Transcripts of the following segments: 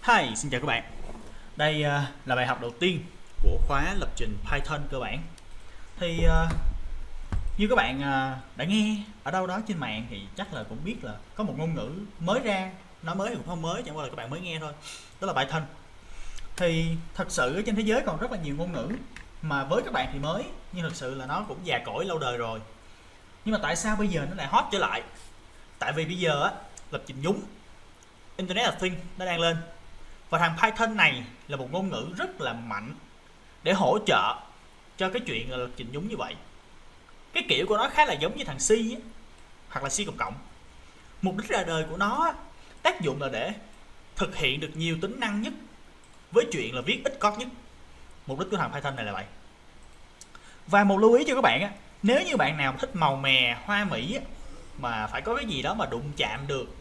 Hi, xin chào các bạn. Đây là bài học đầu tiên của khóa lập trình Python cơ bản. Thì như các bạn đã nghe ở đâu đó trên mạng thì chắc là cũng biết là có một ngôn ngữ mới ra, nói mới thì cũng không mới, chẳng qua là các bạn mới nghe thôi. Đó là Python. Thì thật sự ở trên thế giới còn rất là nhiều ngôn ngữ mà với các bạn thì mới, nhưng thật sự là nó cũng già cỗi lâu đời rồi. Nhưng mà tại sao bây giờ nó lại hot trở lại? Tại vì bây giờ lập trình nhúng, Internet of Things nó đang lên. Và thằng Python này là một ngôn ngữ rất là mạnh để hỗ trợ cho cái chuyện là lập trình nhúng như vậy. Cái kiểu của nó khá là giống như thằng C hoặc là C cộng cộng. Mục đích ra đời của nó tác dụng là để thực hiện được nhiều tính năng nhất với chuyện là viết ít code nhất. Mục đích của thằng Python này là vậy. Và một lưu ý cho các bạn nếu như bạn nào thích màu mè, hoa mỹ mà phải có cái gì đó mà đụng chạm được,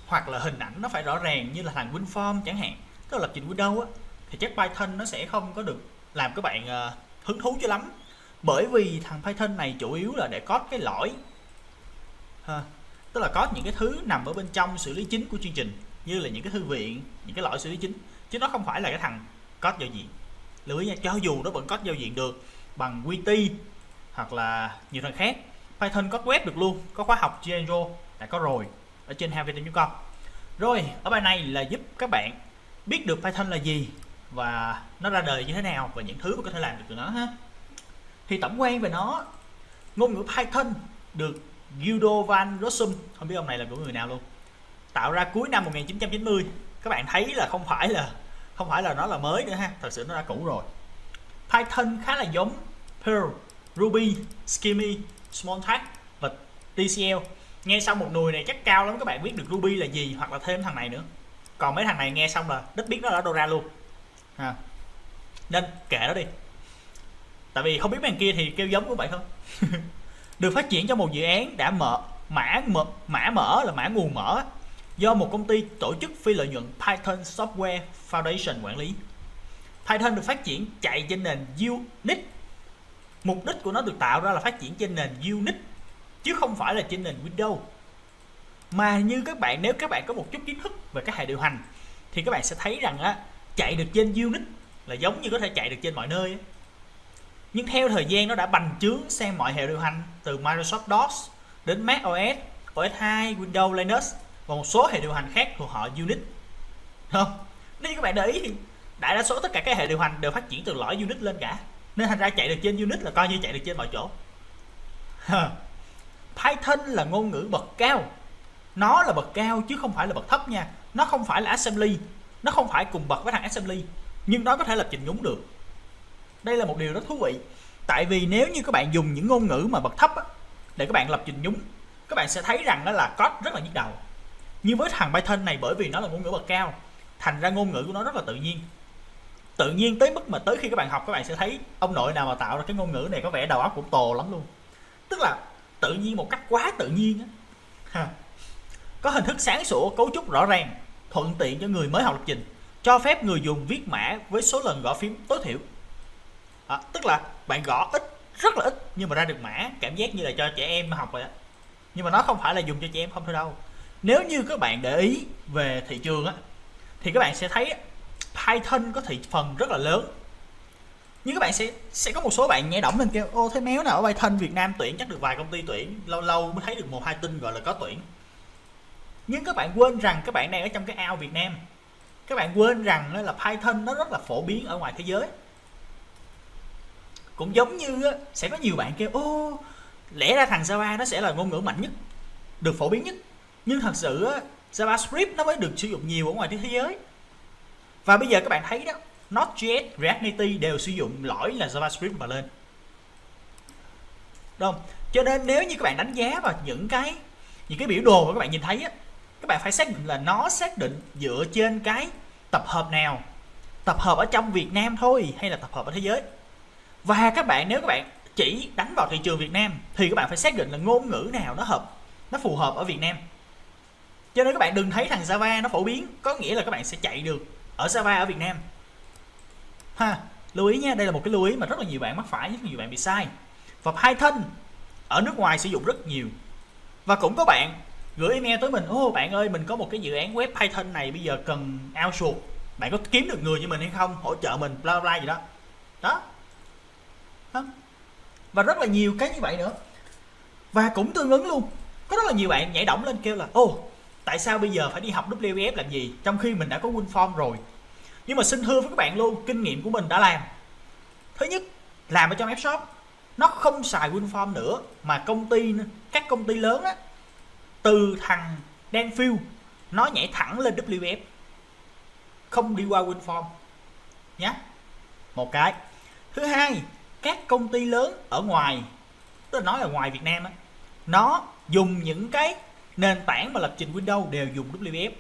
hoặc là hình ảnh nó phải rõ ràng như là thằng WinForm chẳng hạn, tức là lập trình Windows thì chắc Python nó sẽ không có được làm các bạn hứng thú cho lắm. Bởi vì thằng Python này chủ yếu là để code cái lõi, tức là code những cái thứ nằm ở bên trong xử lý chính của chương trình, như là những cái thư viện, những cái lõi xử lý chính, chứ nó không phải là cái thằng code giao diện. Lưu ý nha, cho dù nó vẫn code giao diện được bằng Qt hoặc là nhiều thằng khác, Python code web được luôn. Có khóa học Django đã có rồi ở trên hvt.com. Rồi, ở bài này là giúp các bạn biết được Python là gì và nó ra đời như thế nào và những thứ mà có thể làm được từ nó ha. Thì tổng quan về nó, ngôn ngữ Python được Guido van Rossum, không biết ông này là của người nào luôn, tạo ra cuối năm 1990. Các bạn thấy là không phải là nó là mới nữa ha, thật sự nó đã cũ rồi. Python khá là giống Perl, Ruby, Scheme, Smalltalk và TCL. Nghe xong một nùi này chắc cao lắm các bạn biết được Ruby là gì, hoặc là thêm thằng này nữa. Còn mấy thằng này nghe xong là đất biết nó ở đâu ra luôn nên kệ nó đi, tại vì không biết mấy thằng kia thì kêu giống của vậy không. Được phát triển trong một dự án đã mã mở là mã nguồn mở do một công ty tổ chức phi lợi nhuận Python Software Foundation quản lý. Python được phát triển chạy trên nền Unix. Mục đích của nó được tạo ra là phát triển trên nền Unix chứ không phải là trên nền Windows. Mà như nếu các bạn có một chút kiến thức về các hệ điều hành thì các bạn sẽ thấy rằng chạy được trên Unix là giống như có thể chạy được trên mọi nơi. Nhưng theo thời gian nó đã bành trướng sang mọi hệ điều hành, từ Microsoft DOS đến Mac OS, OS 2, Windows, Linux và một số hệ điều hành khác thuộc họ Unix. Không? Nếu các bạn để ý thì đại đa số tất cả các hệ điều hành đều phát triển từ lõi Unix lên cả, nên thành ra chạy được trên Unix là coi như chạy được trên mọi chỗ. Python là ngôn ngữ bậc cao. Nó là bậc cao chứ không phải là bậc thấp nha. Nó không phải là assembly, nó không phải cùng bậc với thằng assembly, nhưng nó có thể lập trình nhúng được. Đây là một điều rất thú vị. Tại vì nếu như các bạn dùng những ngôn ngữ mà bậc thấp để các bạn lập trình nhúng, các bạn sẽ thấy rằng đó là code rất là nhức đầu. Nhưng với thằng Python này, bởi vì nó là ngôn ngữ bậc cao, thành ra ngôn ngữ của nó rất là tự nhiên. Tự nhiên tới mức mà tới khi các bạn học, các bạn sẽ thấy ông nội nào mà tạo ra cái ngôn ngữ này có vẻ đầu óc cũng tồ lắm luôn. Tức là tự nhiên một cách quá tự nhiên Có hình thức sáng sủa, cấu trúc rõ ràng, thuận tiện cho người mới học lập trình, cho phép người dùng viết mã với số lần gõ phím tối thiểu. Tức là bạn gõ rất là ít nhưng mà ra được mã, cảm giác như là cho trẻ em học vậy. Nhưng mà nó không phải là dùng cho trẻ em không thôi đâu. Nếu như các bạn để ý về thị trường thì các bạn sẽ thấy Python có thị phần rất là lớn. Nhưng các bạn sẽ có một số bạn nhảy động lên kêu ô thế méo nào ở Python Việt Nam tuyển chắc được vài công ty tuyển, lâu lâu mới thấy được 1-2 tin gọi là có tuyển. Nhưng các bạn quên rằng các bạn đang ở trong cái ao Việt Nam. Các bạn quên rằng là Python nó rất là phổ biến ở ngoài thế giới. Cũng giống như sẽ có nhiều bạn kêu ô lẽ ra thằng Java nó sẽ là ngôn ngữ mạnh nhất, được phổ biến nhất. Nhưng thật sự JavaScript nó mới được sử dụng nhiều ở ngoài thế giới. Và bây giờ các bạn thấy đó, Node.js, React Native đều sử dụng lõi là JavaScript mà lên. Đúng không? Cho nên nếu như các bạn đánh giá vào những cái biểu đồ mà các bạn nhìn thấy các bạn phải xác định là nó xác định dựa trên cái tập hợp nào, tập hợp ở trong Việt Nam thôi hay là tập hợp ở thế giới. Và nếu các bạn chỉ đánh vào thị trường Việt Nam thì các bạn phải xác định là ngôn ngữ nào nó phù hợp ở Việt Nam. Cho nên các bạn đừng thấy thằng Java nó phổ biến có nghĩa là các bạn sẽ chạy được ở Java ở Việt Nam. Lưu ý nha, đây là một cái lưu ý mà rất là nhiều bạn mắc phải, rất nhiều bạn bị sai. Và Python ở nước ngoài sử dụng rất nhiều. Và cũng có bạn gửi email tới mình, bạn ơi mình có một cái dự án web Python này bây giờ cần outsource, bạn có kiếm được người như mình hay không, hỗ trợ mình bla bla gì đó. Đó. Và rất là nhiều cái như vậy nữa. Và cũng tương ứng luôn, có rất là nhiều bạn nhảy động lên kêu là tại sao bây giờ phải đi học WF làm gì trong khi mình đã có WinForm rồi. Nhưng mà xin thưa với các bạn luôn, kinh nghiệm của mình đã làm. Thứ nhất, làm ở trong app shop nó không xài WinForm nữa, mà các công ty lớn á, từ thằng Danfield nó nhảy thẳng lên WF, không đi qua WinForm nhé. Một cái. Thứ hai, các công ty lớn ở ngoài, tức là nói là ngoài Việt Nam á, nó dùng những cái nền tảng mà lập trình Windows đều dùng WF.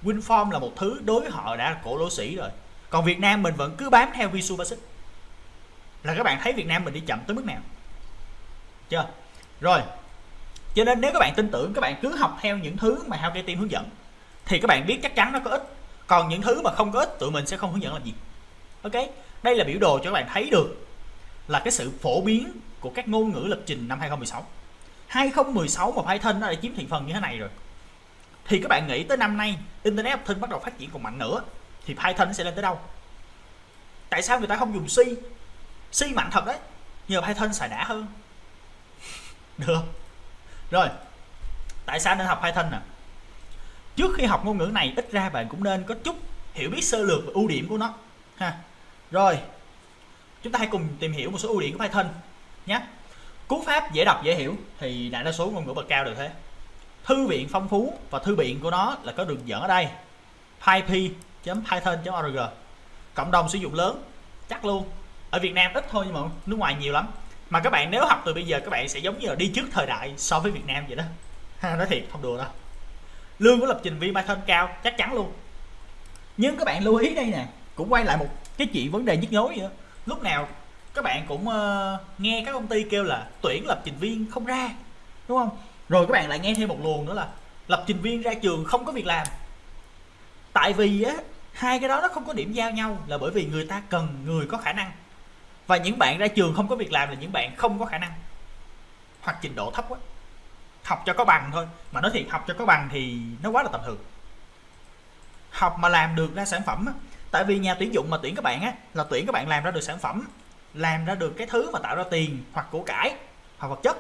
WinForm là một thứ đối với họ đã là cổ lỗ sĩ rồi. Còn Việt Nam mình vẫn cứ bám theo Visual Basic. Là các bạn thấy Việt Nam mình đi chậm tới mức nào chưa? Rồi, cho nên nếu các bạn tin tưởng, các bạn cứ học theo những thứ mà HK Team hướng dẫn thì các bạn biết chắc chắn nó có ích. Còn những thứ mà không có ích, tụi mình sẽ không hướng dẫn làm gì. Ok, đây là biểu đồ cho các bạn thấy được là cái sự phổ biến của các ngôn ngữ lập trình năm 2016. 2016 mà Python nó đã chiếm thị phần như thế này rồi, thì các bạn nghĩ tới năm nay Internet of Things bắt đầu phát triển còn mạnh nữa thì Python nó sẽ lên tới đâu? Tại sao người ta không dùng C? C mạnh thật đấy, nhờ Python xài đã hơn. Được. Rồi, tại sao nên học Python nè? Trước khi học ngôn ngữ này, ít ra bạn cũng nên có chút hiểu biết sơ lược về ưu điểm của nó ha. Rồi, chúng ta hãy cùng tìm hiểu một số ưu điểm của Python nhé. Cú pháp dễ đọc dễ hiểu thì đại đa số ngôn ngữ bậc cao đều thế. Thư viện phong phú, và thư viện của nó là có đường dẫn ở đây, python.org. Cộng đồng sử dụng lớn chắc luôn. Ở Việt Nam ít thôi nhưng mà nước ngoài nhiều lắm. Mà các bạn nếu học từ bây giờ, các bạn sẽ giống như là đi trước thời đại so với Việt Nam vậy đó. Nói thiệt, không đùa đâu. Lương của lập trình viên Python cao chắc chắn luôn. Nhưng các bạn lưu ý đây nè, cũng quay lại một cái chuyện vấn đề nhức nhối vậy đó. Lúc nào các bạn cũng nghe các công ty kêu là tuyển lập trình viên không ra, đúng không? Rồi các bạn lại nghe thêm một luồng nữa là lập trình viên ra trường không có việc làm. Tại vì á, hai cái đó nó không có điểm giao nhau, là bởi vì người ta cần người có khả năng. Và những bạn ra trường không có việc làm là những bạn không có khả năng, hoặc trình độ thấp quá. Học cho có bằng thôi, mà nói thiệt học cho có bằng thì nó quá là tầm thường. Học mà làm được ra sản phẩm á, tại vì nhà tuyển dụng mà tuyển các bạn á, là tuyển các bạn làm ra được sản phẩm, làm ra được cái thứ mà tạo ra tiền hoặc của cải hoặc vật chất,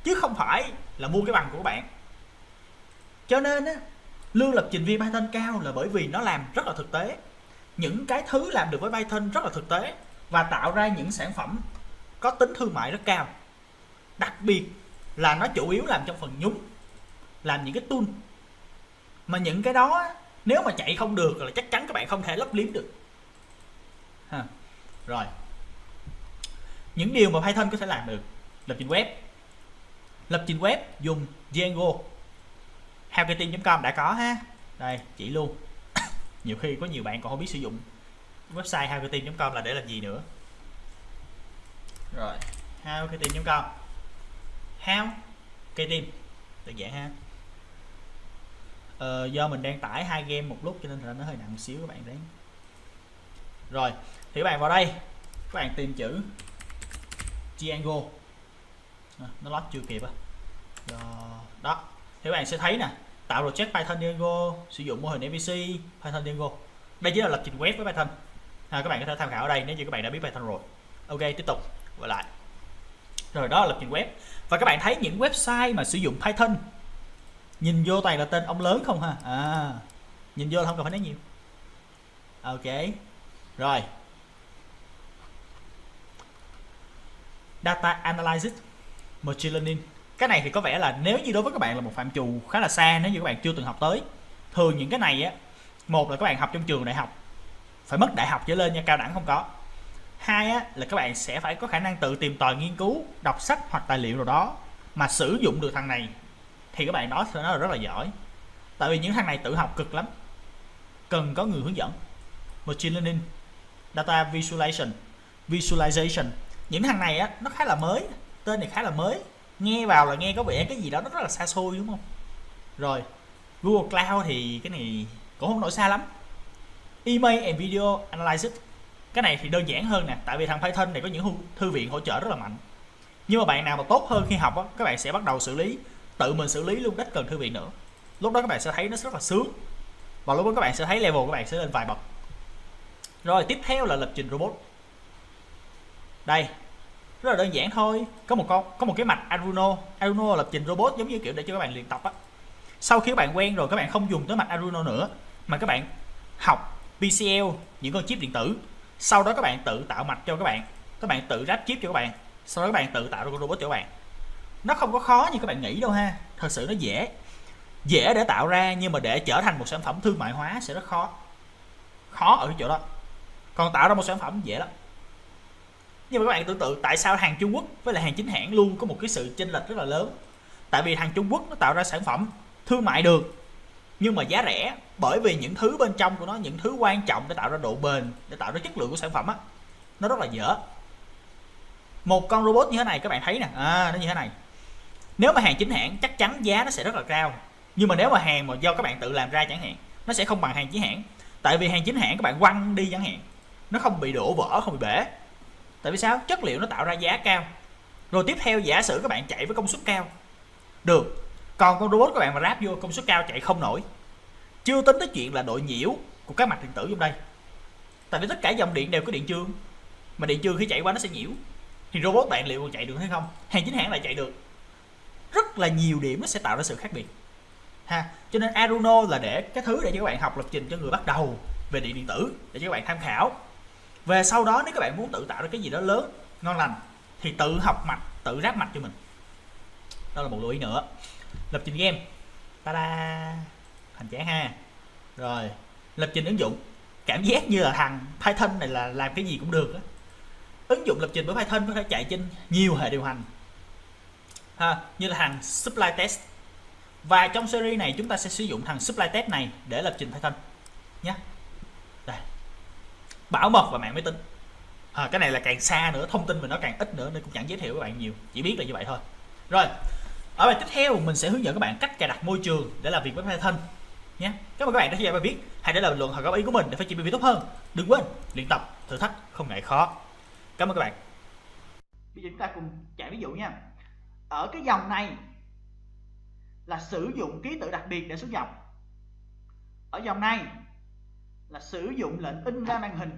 chứ không phải là mua cái bằng của các bạn. Cho nên á, lương lập trình viên Python cao là bởi vì nó làm rất là thực tế. Những cái thứ làm được với Python rất là thực tế và tạo ra những sản phẩm có tính thương mại rất cao. Đặc biệt là nó chủ yếu làm trong phần nhúng, làm những cái tool mà những cái đó nếu mà chạy không được là chắc chắn các bạn không thể lấp liếm được ha. Rồi, những điều mà Python có thể làm được: lập trình web. Lập trình web dùng Django, hackerteam.com đã có ha. Đây chỉ luôn. Nhiều khi có nhiều bạn còn không biết sử dụng website hackerteam.com là để làm gì nữa. Rồi, hackerteam.com, hackerteam đơn giản ha. Do mình đang tải 2 game một lúc cho nên là nó hơi nặng một xíu, các bạn đấy. Rồi thì các bạn vào đây, các bạn tìm chữ Django, nó load chưa kịp á. Đó thì các bạn sẽ thấy nè, tạo project Python Django, sử dụng mô hình MVC Python Django. Đây chính là lập trình web với Python. Các bạn có thể tham khảo ở đây nếu như các bạn đã biết Python rồi. Ok, tiếp tục quay lại. Rồi đó là lập trình web. Và các bạn thấy những website mà sử dụng Python nhìn vô toàn là tên ông lớn không ha. Nhìn vô không cần phải nói nhiều. Ok. Rồi, data analysis, machine learning. Cái này thì có vẻ là nếu như đối với các bạn là một phạm trù khá là xa, nếu như các bạn chưa từng học tới. Thường những cái này á, một là các bạn học trong trường đại học, phải mất đại học trở lên nha, cao đẳng không có. Hai á, là các bạn sẽ phải có khả năng tự tìm tòi nghiên cứu, đọc sách hoặc tài liệu nào đó mà sử dụng được thằng này thì các bạn đó sẽ nói là rất là giỏi. Tại vì những thằng này tự học cực lắm, cần có người hướng dẫn. Machine learning, data visualization. Những thằng này á, nó khá là mới, tên này khá là mới, nghe vào là nghe có vẻ cái gì đó nó rất là xa xôi đúng không? Rồi, Google Cloud thì cái này cũng không nổi xa lắm. Email and video analysis, cái này thì đơn giản hơn nè, tại vì thằng Python này có những thư viện hỗ trợ rất là mạnh. Nhưng mà bạn nào mà tốt hơn khi học á, các bạn sẽ bắt đầu xử lý, tự mình xử lý luôn, ít cần thư viện nữa. Lúc đó các bạn sẽ thấy nó rất là sướng, và lúc đó các bạn sẽ thấy level của bạn sẽ lên vài bậc. Rồi tiếp theo là lập trình robot. Đây, rất là đơn giản thôi, có một cái mạch Arduino lập trình robot giống như kiểu để cho các bạn luyện tập á. Sau khi các bạn quen rồi, các bạn không dùng tới mạch Arduino nữa mà các bạn học PCL, những con chip điện tử. Sau đó các bạn tự tạo mạch cho các bạn tự ráp chip cho các bạn, sau đó các bạn tự tạo ra con robot cho các bạn. Nó không có khó như các bạn nghĩ đâu ha, thật sự nó dễ để tạo ra, nhưng mà để trở thành một sản phẩm thương mại hóa sẽ rất khó ở cái chỗ đó. Còn tạo ra một sản phẩm dễ lắm. Nhưng mà các bạn tưởng tượng tại sao hàng Trung Quốc với lại hàng chính hãng luôn có một cái sự chênh lệch rất là lớn. Tại vì hàng Trung Quốc nó tạo ra sản phẩm thương mại được nhưng mà giá rẻ, bởi vì những thứ bên trong của nó, những thứ quan trọng để tạo ra độ bền, để tạo ra chất lượng của sản phẩm á, nó rất là dở. Một con robot như thế này các bạn thấy nè, nó như thế này. Nếu mà hàng chính hãng chắc chắn giá nó sẽ rất là cao, nhưng mà nếu mà hàng mà do các bạn tự làm ra chẳng hạn, nó sẽ không bằng hàng chính hãng. Tại vì hàng chính hãng các bạn quăng đi chẳng hạn, nó không bị đổ vỡ, không bị bể. Tại vì sao? Chất liệu nó tạo ra giá cao. Rồi tiếp theo giả sử các bạn chạy với công suất cao được, còn con robot các bạn mà ráp vô công suất cao chạy không nổi. Chưa tính tới chuyện là độ nhiễu của các mạch điện tử trong đây. Tại vì tất cả dòng điện đều có điện trường, mà điện trường khi chạy qua nó sẽ nhiễu. Thì robot bạn liệu còn chạy được hay không? Hàng chính hãng lại chạy được. Rất là nhiều điểm nó sẽ tạo ra sự khác biệt ha. Cho nên Arduino là để cái thứ để cho các bạn học lập trình cho người bắt đầu về điện tử, để cho các bạn tham khảo. Về sau đó nếu các bạn muốn tự tạo ra cái gì đó lớn, ngon lành thì tự học mạch, tự ráp mạch cho mình. Đó là một lưu ý nữa. Lập trình game, ta-da, hành chán ha. Rồi lập trình ứng dụng, cảm giác như là thằng Python này là làm cái gì cũng được đó. Ứng dụng lập trình với Python có thể chạy trên nhiều hệ điều hành ha, như là thằng supply test. Và trong series này chúng ta sẽ sử dụng thằng supply test này để lập trình Python nhé. Đây, bảo mật và mạng máy tính. Cái này là càng xa nữa, thông tin về nó càng ít nữa nên cũng chẳng giới thiệu các bạn nhiều, chỉ biết là như vậy thôi. Rồi ở bài tiếp theo mình sẽ hướng dẫn các bạn cách cài đặt môi trường để làm việc với Python nhé. Cảm ơn các bạn đã theo dõi bài viết. Hãy để lại bình luận hoặc góp ý của mình để phát triển bài viết tốt hơn. Đừng quên luyện tập, thử thách không ngại khó. Cảm ơn các bạn. Bây giờ chúng ta cùng chạy ví dụ nha. Ở cái dòng này là sử dụng ký tự đặc biệt để xuất dòng. Ở dòng này là sử dụng lệnh in ra màn hình.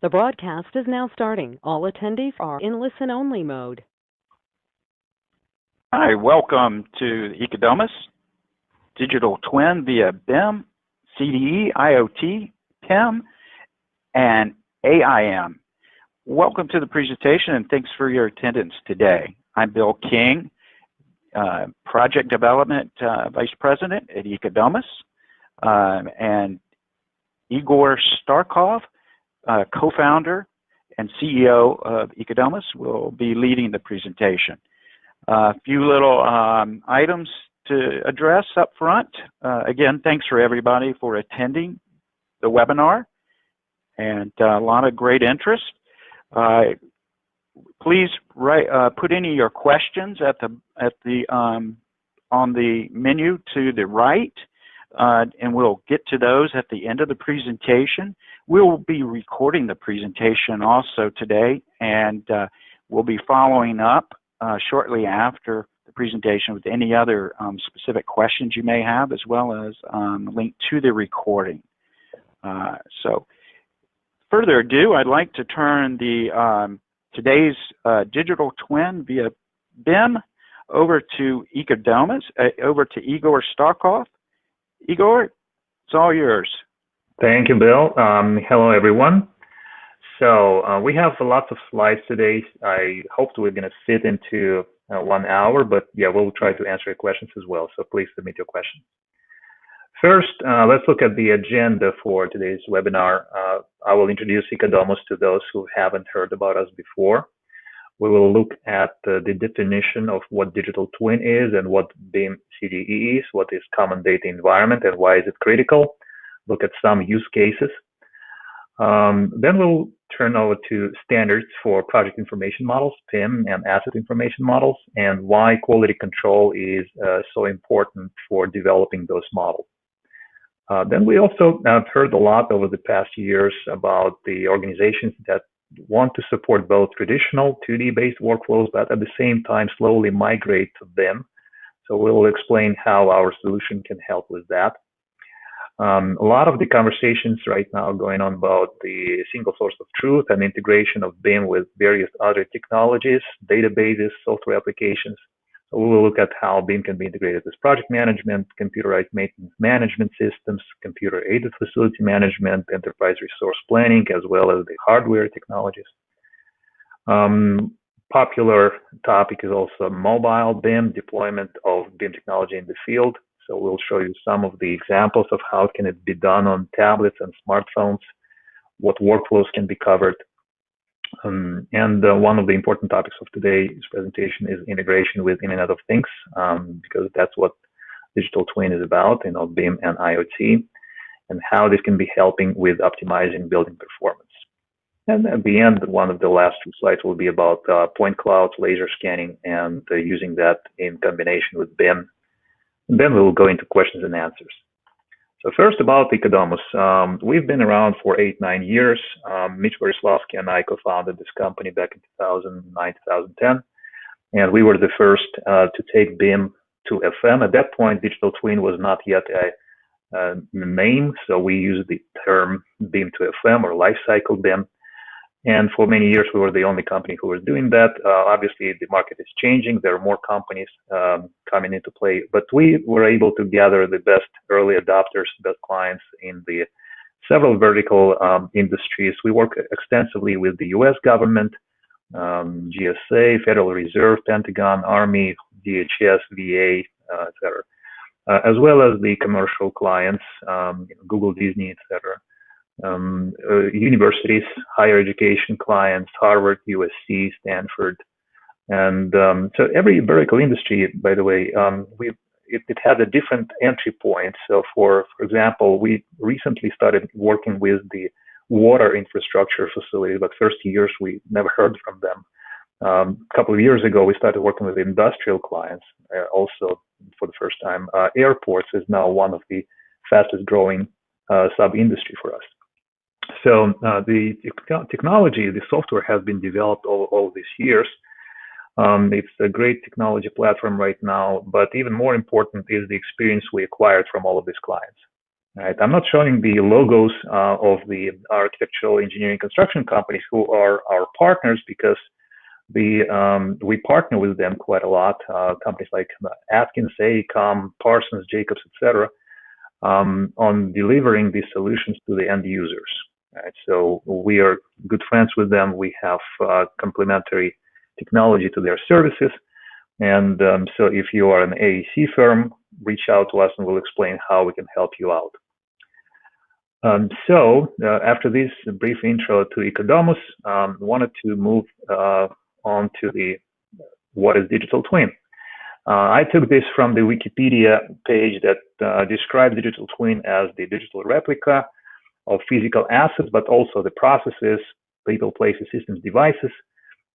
The broadcast is now starting. All attendees are in listen-only mode. Hi, welcome to Ecodomus Digital Twin via BIM, CDE, IoT, PIM, and AIM. Welcome to the presentation and thanks for your attendance today. I'm Bill King, Project Development Vice President at Ecodomus, and Igor Starkov, co-founder and CEO of Ecodomus, will be leading the presentation. A few little items to address up front. Again, thanks for everybody for attending the webinar, and a lot of great interest. Please put any of your questions on the menu to the right, and we'll get to those at the end of the presentation. We'll be recording the presentation also today, and we'll be following up shortly after the presentation with any other specific questions you may have, as well as a link to the recording. So, further ado, I'd like to turn today's digital twin via BIM over to Ecodomus, over to Igor Starkov. Igor, it's all yours. Thank you, Bill. Hello, everyone. So we have lots of slides today. I hope we're going to fit into 1 hour, but yeah, we'll try to answer your questions as well. So please submit your questions. First, let's look at the agenda for today's webinar. I will introduce Ecodomus to those who haven't heard about us before. We will look at the definition of what digital twin is and what BIM CDE is, what is common data environment and why is it critical. Look at some use cases. Then we'll turn over to standards for project information models, PIM, and asset information models, and why quality control is so important for developing those models. Then we also have heard a lot over the past years about the organizations that want to support both traditional 2D-based workflows, but at the same time slowly migrate to BIM. So we'll explain how our solution can help with that. A lot of the conversations right now going on about the single source of truth and integration of BIM with various other technologies, databases, software applications. So we will look at how BIM can be integrated with project management, computerized maintenance management systems, computer-aided facility management, enterprise resource planning, as well as the hardware technologies. Popular topic is also mobile BIM, deployment of BIM technology in the field. So we'll show you some of the examples of how can it be done on tablets and smartphones, what workflows can be covered. And one of the important topics of today's presentation is integration with Internet of Things, because that's what digital twin is about, BIM and IoT, and how this can be helping with optimizing building performance. And at the end, one of the last two slides will be about point clouds, laser scanning, and using that in combination with BIM. And then we'll go into questions and answers. So first about Ecodomus. We've been around for 8-9 years. Mitch Verislavsky and I co-founded this company back in 2009, 2010. And we were the first to take BIM to FM. At that point, digital twin was not yet a name. So we used the term BIM to FM or lifecycle BIM. And for many years, we were the only company who was doing that. Obviously, the market is changing. There are more companies coming into play. But we were able to gather the best early adopters, best clients in the several vertical industries. We work extensively with the U.S. government, GSA, Federal Reserve, Pentagon, Army, DHS, VA, etc., as well as the commercial clients, Google, Disney, etc. Universities, higher education clients, Harvard, USC, Stanford. And so every vertical industry, by the way, it has a different entry point. So for example, we recently started working with the water infrastructure facility, but first years we never heard from them. A couple of years ago, we started working with industrial clients also for the first time. Airports is now one of the fastest growing sub-industry for us. So the technology, the software has been developed all these years. It's a great technology platform right now, but even more important is the experience we acquired from all of these clients. Right? I'm not showing the logos of the architectural engineering construction companies who are our partners, because we partner with them quite a lot. Companies like Atkins, AECOM, Parsons, Jacobs, etc., on delivering these solutions to the end users. Right? So we are good friends with them. We have complementary technology to their services. And so if you are an AEC firm, reach out to us and we'll explain how we can help you out. After this brief intro to Ecodomus, wanted to move on to the what is digital twin. I took this from the Wikipedia page that describes digital twin as the digital replica of physical assets, but also the processes, people, places, systems, devices.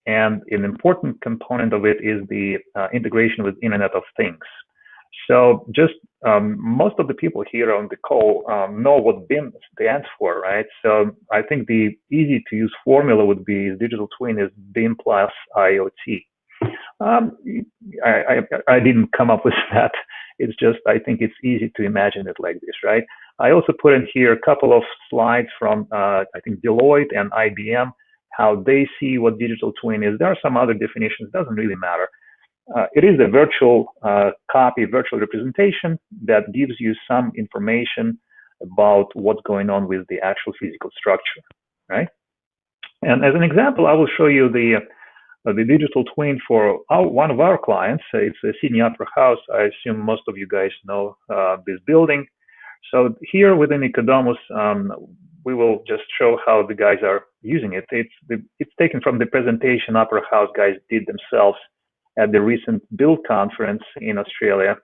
And an important component of it is the integration with Internet of Things. So just most of the people here on the call know what BIM stands for, right? So I think the easy to use formula would be digital twin is BIM plus IoT. I didn't come up with that. It's just, I think it's easy to imagine it like this, right? I also put in here a couple of slides from, I think, Deloitte and IBM, how they see what digital twin is. There are some other definitions, doesn't really matter. It is a virtual copy, virtual representation that gives you some information about what's going on with the actual physical structure, right? And as an example, I will show you the digital twin for one of our clients. It's a Sydney Opera House. I assume most of you guys know this building. So here within Ecodomus, we will just show how the guys are using it. It's taken from the presentation Opera House guys did themselves at the recent Build conference in Australia.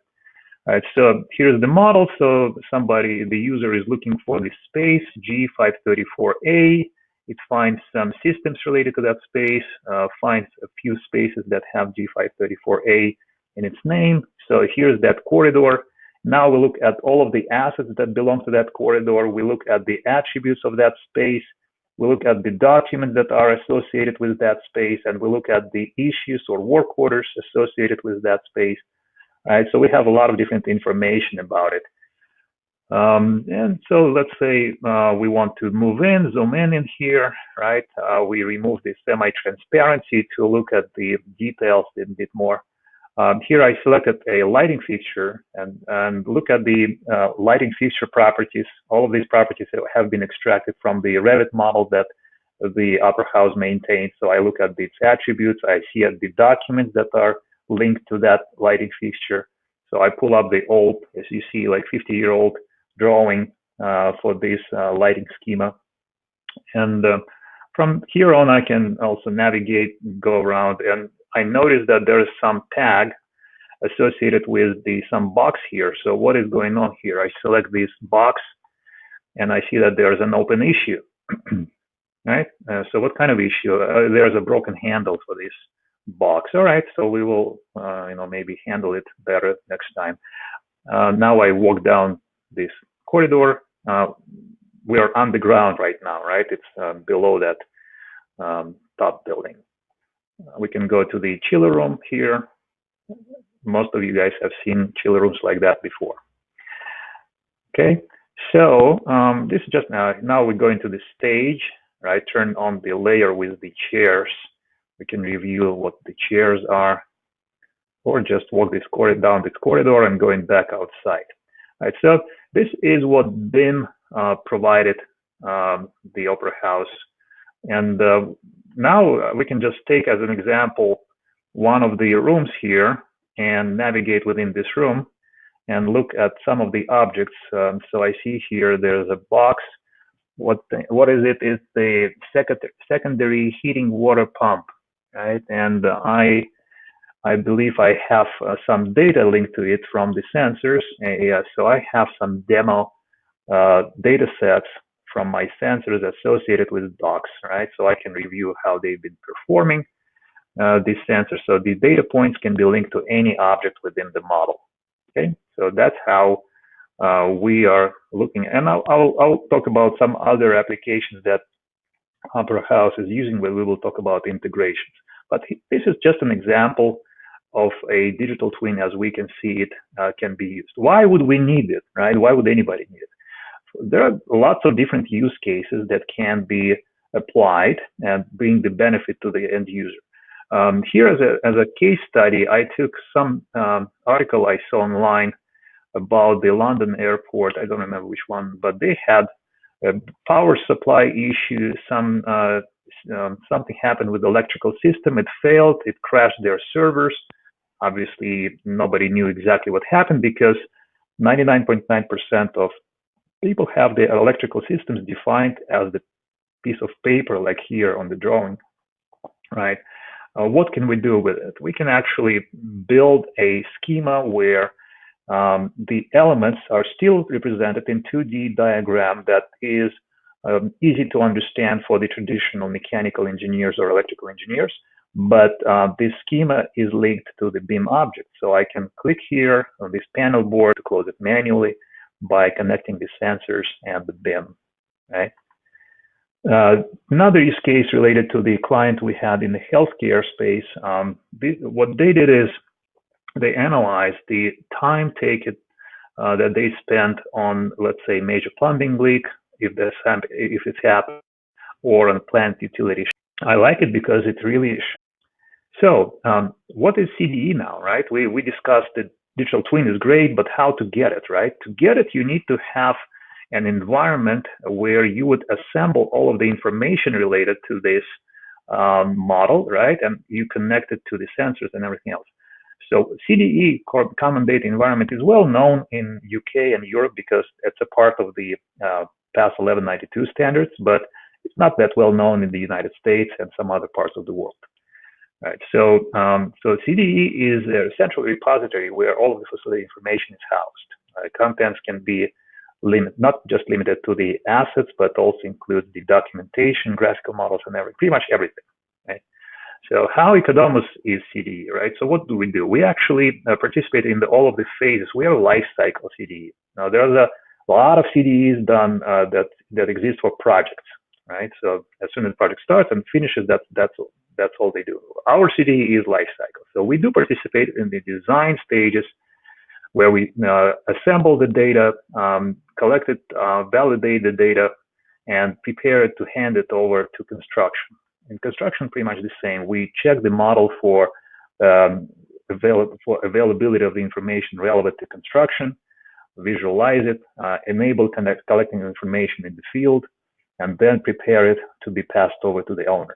All right, so here's the model. So the user is looking for the space G534A. It finds some systems related to that space, finds a few spaces that have G534A in its name. So here's that corridor. Now we look at all of the assets that belong to that corridor. We look at the attributes of that space. We look at the documents that are associated with that space, and we look at the issues or work orders associated with that space. All right, so we have a lot of different information about it. And so let's say we want to move in, zoom in here, right? We remove the semi-transparency to look at the details a bit more. Here I selected a lighting fixture and look at the lighting fixture properties. All of these properties have been extracted from the Revit model that the Opera House maintains. So I look at its attributes, I see at the documents that are linked to that lighting fixture. So I pull up the old, as you see, like 50-year-old drawing for this lighting schema. And from here on, I can also navigate, go around, and I noticed that there is some tag associated with some box here. So what is going on here? I select this box and I see that there's an open issue, right? So what kind of issue? There's a broken handle for this box. All right, so we will, maybe handle it better next time. Now I walk down this corridor. We are on the ground right now, right? It's below that top building. We can go to the chiller room here. Most of you guys have seen chiller rooms like that before. Okay, so this is just now we go into the stage, right? Turn on the layer with the chairs. We can review what the chairs are, or just walk this down this corridor and going back outside. All right, so this is what BIM provided the Opera House. And now we can just take as an example one of the rooms here and navigate within this room and look at some of the objects. So I see here there's a box. What is it? It's the secondary heating water pump, right? And I believe I have some data linked to it from the sensors. So I have some demo data sets from my sensors associated with docks, right? So I can review how they've been performing these sensors. So the data points can be linked to any object within the model. Okay, so that's how we are looking. And I'll talk about some other applications that Opera House is using, where we will talk about integrations. But this is just an example of a digital twin as we can see it can be used. Why would we need it, right? Why would anybody need it? there are lots of different use cases that can be applied and bring the benefit to the end user. Here, as a case study, I took some article I saw online about the London airport. I don't remember which one, but they had a power supply issue. Something happened with the electrical system. It failed. It crashed their servers. Obviously, nobody knew exactly what happened because 99.9% of people have their electrical systems defined as the piece of paper, like here on the drawing, right? What can we do with it? We can actually build a schema where the elements are still represented in 2D diagram that is easy to understand for the traditional mechanical engineers or electrical engineers, but this schema is linked to the BIM object. So I can click here on this panel board to close it manually by connecting the sensors and the BIM, right? Another use case related to the client we had in the healthcare space, what they did is they analyzed the time taken that they spent on, let's say, major plumbing leak, if it's happened, or on plant utility. I like it because it really. So what is CDE now, right? We discussed that digital twin is great, but how to get it, right? To get it, you need to have an environment where you would assemble all of the information related to this model, right? And you connect it to the sensors and everything else. So CDE, Common Data Environment, is well known in UK and Europe because it's a part of the PAS 1192 standards, but it's not that well known in the United States and some other parts of the world. Right. So CDE is a central repository where all of the facility information is housed. Contents can be not just limited to the assets, but also includes the documentation, graphical models, and pretty much everything. Right. So how Ecodomus is CDE, right? So what do? We actually participate in all of the phases. We are a life cycle CDE. Now there's a lot of CDEs done that exist for projects, right? So as soon as the project starts and finishes, that's all they do. Our CDE is life cycle. So we do participate in the design stages where we assemble the data, collect it, validate the data, and prepare it to hand it over to construction. In construction, pretty much the same. We check the model for availability of the information relevant to construction, visualize it, enable collecting information in the field, and then prepare it to be passed over to the owners.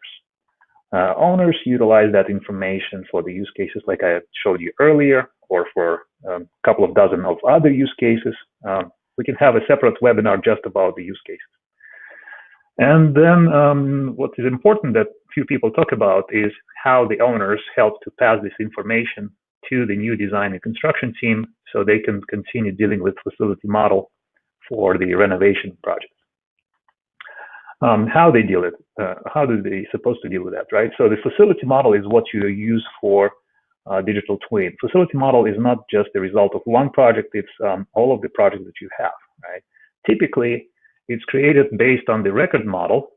Owners utilize that information for the use cases like I showed you earlier, or for a couple of dozen of other use cases. We can have a separate webinar just about the use cases. And then what is important that few people talk about is how the owners help to pass this information to the new design and construction team so they can continue dealing with facility model for the renovation project. How they deal it, how do they supposed to deal with that, right? So the facility model is what you use for digital twin. Facility model is not just the result of one project, it's all of the projects that you have, right? Typically, it's created based on the record model,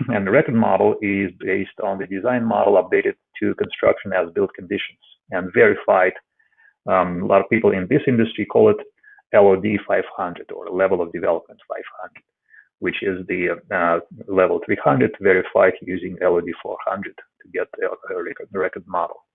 and the record model is based on the design model updated to construction as built conditions and verified. A lot of people in this industry call it LOD 500 or level of development 500, which is the level 300 verified using LOD 400 to get the record model.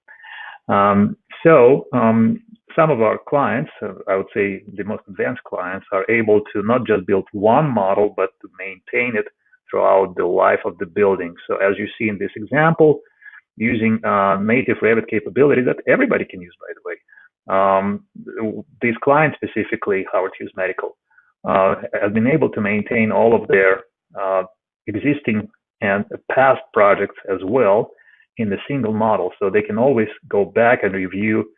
Some of our clients, I would say the most advanced clients, are able to not just build one model, but to maintain it throughout the life of the building. So as you see in this example, using native Revit capability that everybody can use, by the way. These clients specifically, Howard Hughes Medical, have been able to maintain all of their existing and past projects as well in the single model. So they can always go back and review,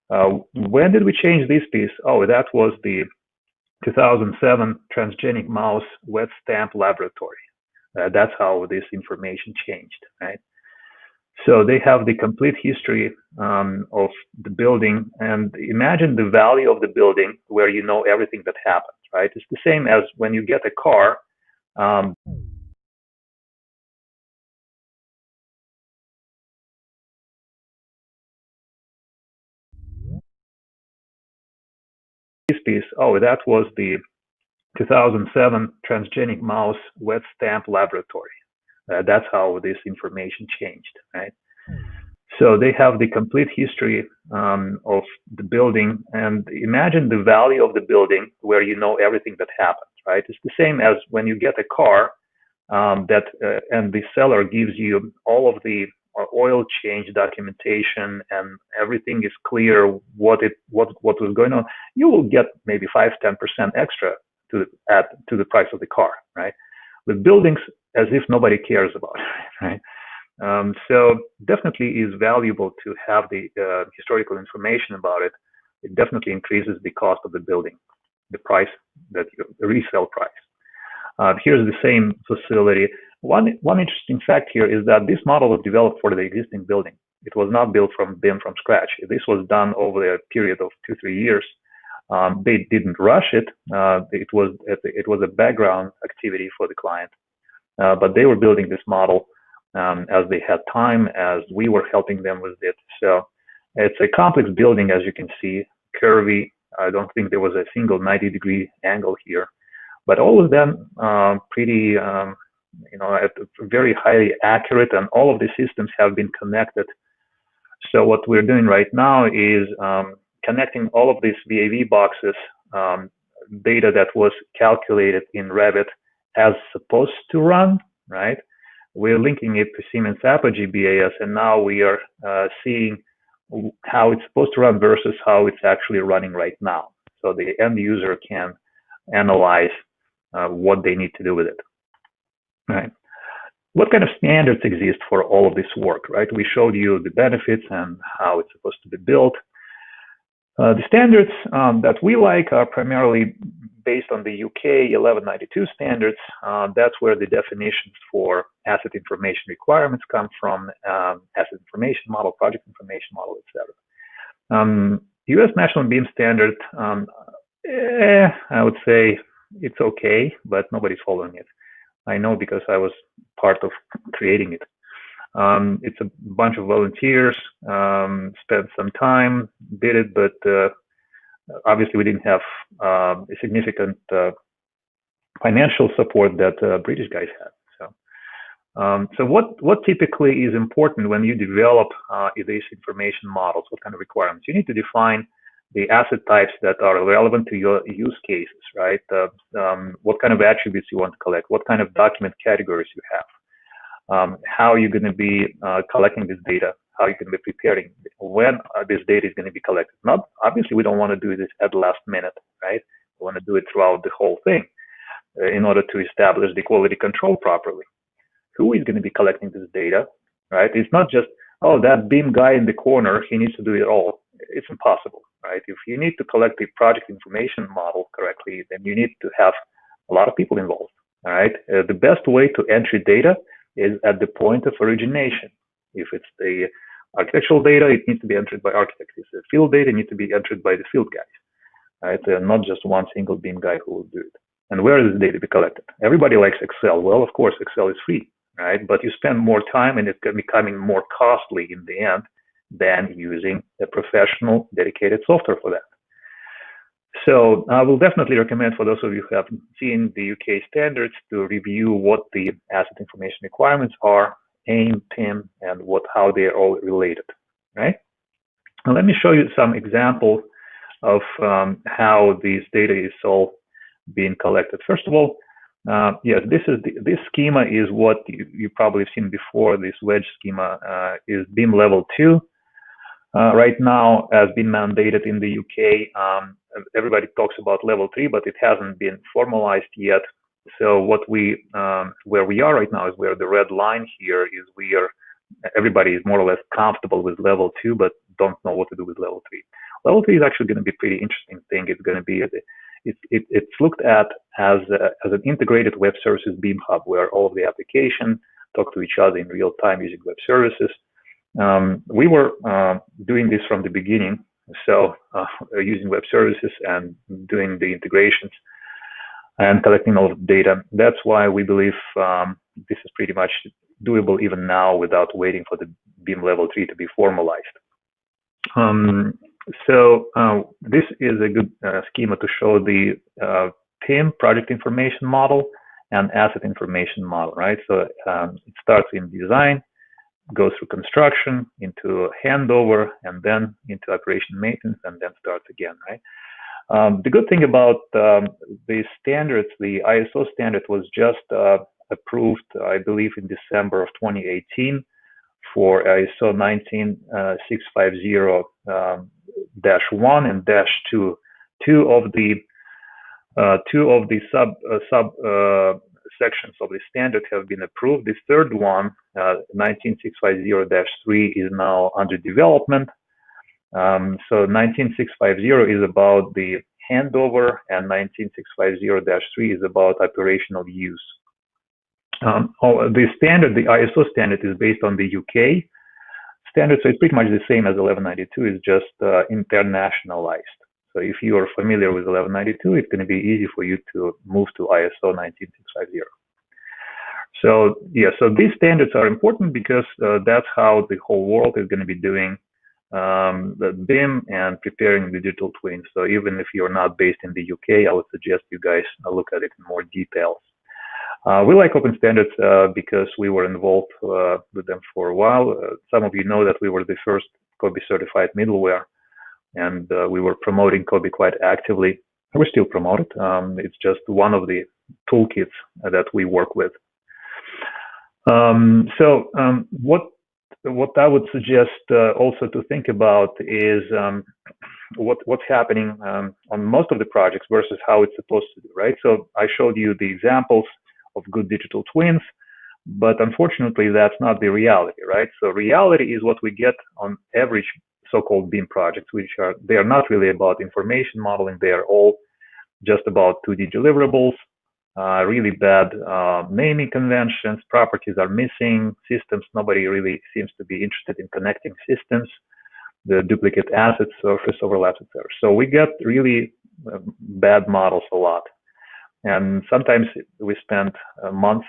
when did we change this piece? Oh, that was the 2007 transgenic mouse wet stamp laboratory. That's how this information changed, right? So they have the complete history of the building, and imagine the value of the building where you know everything that happened, right? It's the same as when you get a car. This piece, oh, that was the 2007 transgenic mouse wet stamp laboratory. That's how this information changed, right? So they have the complete history of the building, and imagine the value of the building where you know everything that happened, right? It's the same as when you get a car and the seller gives you all of the oil change documentation and everything is clear what was going on. You will get maybe 5-10% extra to the price of the car, right? With buildings, as if nobody cares about it, right? So definitely is valuable to have the historical information about it. It definitely increases the cost of the building, the price, the resale price. Here's the same facility. One interesting fact here is that this model was developed for the existing building. It was not built from BIM from scratch. This was done over a period of 2-3 years. They didn't rush it. It was a background activity for the client, but they were building this model as they had time, as we were helping them with it. So it's a complex building, as you can see, curvy. I don't think there was a single 90-degree angle here, but all of them pretty, very highly accurate, and all of the systems have been connected. So what we're doing right now is connecting all of these VAV boxes, data that was calculated in Revit as supposed to run, right? We're linking it to Siemens Apogee BAS, and now we are seeing how it's supposed to run versus how it's actually running right now. So the end user can analyze what they need to do with it, right? What kind of standards exist for all of this work, right? We showed you the benefits and how it's supposed to be built. The standards that we like are primarily based on the UK 1192 standards. That's where the definitions for asset information requirements come from, asset information model, project information model, etc. US National BIM standard, I would say it's okay, but nobody's following it. I know because I was part of creating it. It's a bunch of volunteers, spent some time, did it, but obviously we didn't have a significant financial support that British guys had. So what typically is important when you develop these information models? What kind of requirements? You need to define the asset types that are relevant to your use cases, right? What kind of attributes you want to collect? What kind of document categories you have? How you're going to be collecting this data? How you can be preparing when this data is going to be collected? Not obviously, we don't want to do this at the last minute, right? We want to do it throughout the whole thing in order to establish the quality control properly. Who is going to be collecting this data, right? It's not just, oh, that BIM guy in the corner, he needs to do it all. It's impossible, right? If you need to collect the project information model correctly, then you need to have a lot of people involved, all right? The best way to enter data is at the point of origination. If it's the architectural data, it needs to be entered by architects. If the field data, it needs to be entered by the field guys, right? Not just one single BIM guy who will do it. And where does the data be collected? Everybody likes Excel. Well, of course, Excel is free, right? But you spend more time and it's becoming more costly in the end than using a professional dedicated software for that. So I will definitely recommend for those of you who haven't seen the UK standards to review what the asset information requirements are, AIM, PIM, and how they are all related, right? Now let me show you some examples of how this data is all being collected. First of all, yes, this schema is what you probably have seen before. This wedge schema is BIM level 2. Right now, as been mandated in the UK, everybody talks about level 3, but it hasn't been formalized yet. So where we are right now is where the red line here is everybody is more or less comfortable with level 2, but don't know what to do with level 3. Level 3 is actually going to be a pretty interesting thing. It's going to be, it's looked at as an integrated web services BIM hub where all of the applications talk to each other in real time using web services. We were doing this from the beginning, so using web services and doing the integrations and collecting all of the data. That's why we believe this is pretty much doable even now without waiting for the BIM level 3 to be formalized. So this is a good schema to show the PIM, project information model, and asset information model, right? So it starts in design, goes through construction, into handover, and then into operation maintenance, and then starts again, right? The good thing about the standards, the ISO standard was just approved, I believe, in December of 2018 for ISO 19650-1 and -2. Two of the sub sections of the standard have been approved. The third one, 19650-3, is now under development. So 19650 is about the handover, and 19650-3 is about operational use. The standard, the ISO standard, is based on the UK standard, so it's pretty much the same as 1192. It's just internationalized. So if you are familiar with 1192, it's going to be easy for you to move to ISO 19650. So yeah, so these standards are important because that's how the whole world is going to be doing the BIM and preparing the digital twins. So even if you're not based in the UK, I would suggest you guys look at it in more details. We like open standards because we were involved with them for a while. Some of you know that we were the first COBie certified middleware, and we were promoting COBie quite actively. We still promote it. It's just one of the toolkits that we work with. What I would suggest also to think about is what's happening on most of the projects versus how it's supposed to do, right? So I showed you the examples of good digital twins, but unfortunately that's not the reality, right? So reality is what we get on average so-called BIM projects, they are not really about information modeling. They are all just about 2D deliverables, really bad naming conventions, properties are missing, systems, nobody really seems to be interested in connecting systems, the duplicate assets, surface overlaps, etc. So we get really bad models a lot. And sometimes we spend months,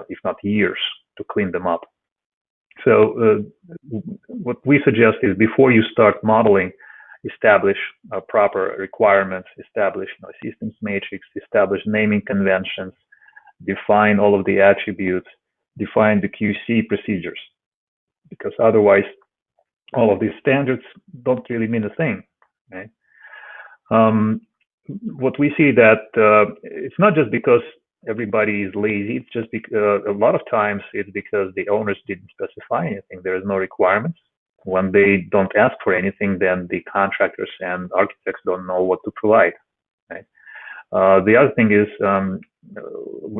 if not years, to clean them up. So what we suggest is before you start modeling, establish proper requirements, establish systems matrix, establish naming conventions, define all of the attributes, define the QC procedures, because otherwise all of these standards don't really mean a thing, right? What we see that it's not just because everybody is lazy, it's just because a lot of times it's because the owners didn't specify anything. There is no requirements. When they don't ask for anything, then the contractors and architects don't know what to provide, right? The other thing is,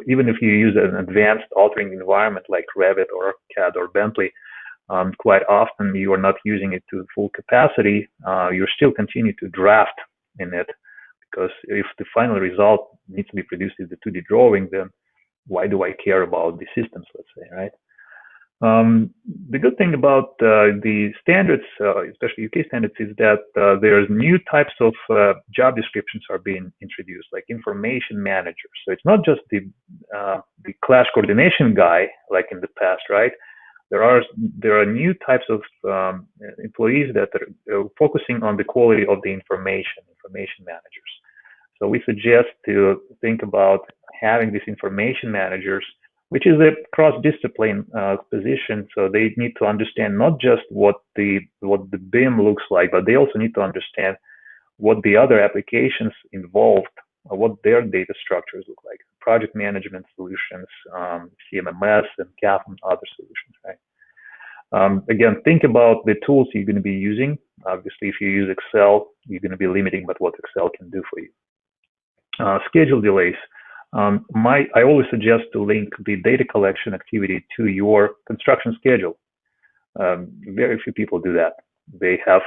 even if you use an advanced authoring environment like Revit or CAD or Bentley, quite often you are not using it to full capacity. You still continue to draft in it, because if the final result needs to be produced in the 2D drawing, then why do I care about the systems, let's say, right? The good thing about the standards, especially UK standards, is that there's new types of job descriptions are being introduced, like information managers. So it's not just the clash coordination guy like in the past, right? There are new types of employees that are focusing on the quality of the information managers. So we suggest to think about having these information managers, which is a cross-discipline position. So they need to understand not just what the BIM looks like, but they also need to understand what the other applications involved, what their data structures look like, project management solutions, CMMS and CAP and other solutions, right? Again, think about the tools you're going to be using. Obviously, if you use Excel, you're going to be limiting but what Excel can do for you. Schedule delays. I always suggest to link the data collection activity to your construction schedule. Very few people do that. They have,